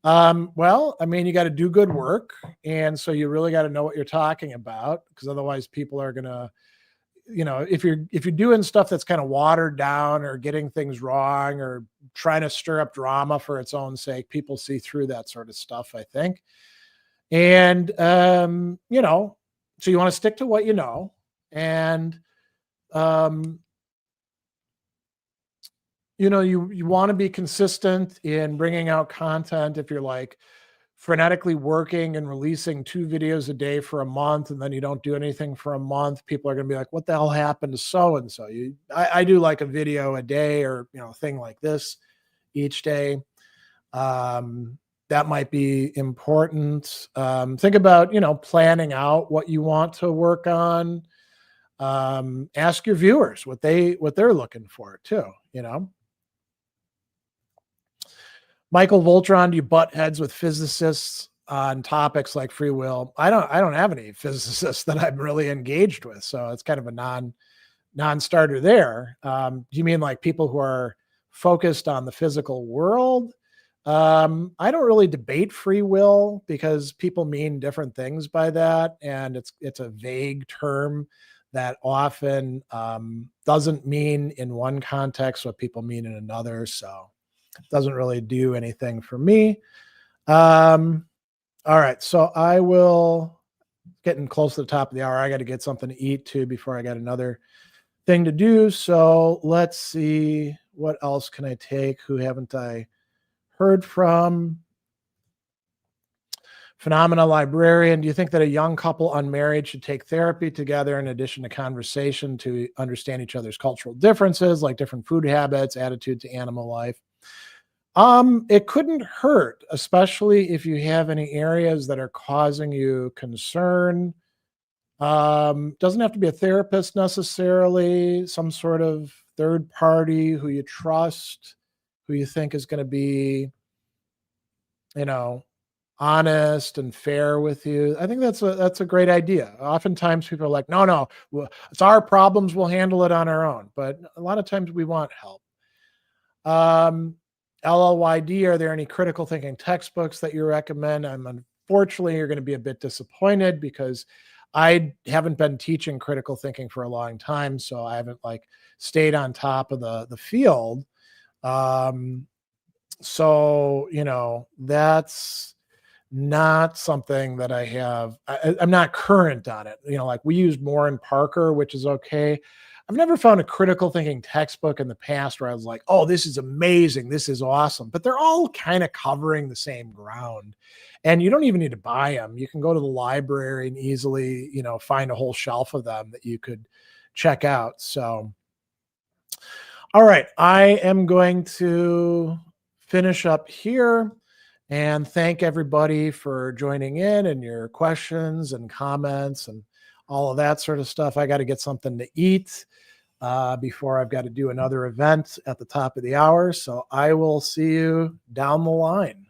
Well, I mean, you got to do good work. And so you really got to know what you're talking about, because otherwise people are going to, if you're doing stuff that's kind of watered down or getting things wrong or trying to stir up drama for its own sake, people see through that sort of stuff, I think. And, so you want to stick to what you know. And, you want to be consistent in bringing out content. If you're like frenetically working and releasing 2 videos a day for a month, and then you don't do anything for a month, people are going to be like, what the hell happened to so-and-so? I do like a video a day or, a thing like this each day. That might be important. Think about, planning out what you want to work on. Ask your viewers what they're looking for too, Michael Voltron, do you butt heads with physicists on topics like free will? I don't have any physicists that I'm really engaged with, so it's kind of a non-starter there. Do you mean like people who are focused on the physical world? I don't really debate free will because people mean different things by that, and it's a vague term that often doesn't mean in one context what people mean in another. So it doesn't really do anything for me. All right. So I will, getting close to the top of the hour. I got to get something to eat too before I got another thing to do. So let's see, what else can I take? Who haven't I heard from? Phenomena Librarian, do you think that a young couple unmarried should take therapy together in addition to conversation to understand each other's cultural differences, like different food habits, attitude to animal life? It couldn't hurt, especially if you have any areas that are causing you concern. Doesn't have to be a therapist necessarily, some sort of third party who you trust, who you think is going to be, honest and fair with you. I think that's a great idea. Oftentimes people are like, no, it's our problems. We'll handle it on our own. But a lot of times we want help. LLYD, are there any critical thinking textbooks that you recommend? Unfortunately, you're going to be a bit disappointed because I haven't been teaching critical thinking for a long time. So I haven't stayed on top of the field. So, that's not something that I have. I'm not current on it. We used Moore and Parker, which is okay. I've never found a critical thinking textbook in the past where I was like, oh, this is amazing. This is awesome. But they're all kind of covering the same ground. And you don't even need to buy them. You can go to the library and easily, find a whole shelf of them that you could check out. So, all right, I am going to finish up here and thank everybody for joining in and your questions and comments and all of that sort of stuff. I got to get something to eat before I've got to do another event at the top of the hour. So I will see you down the line.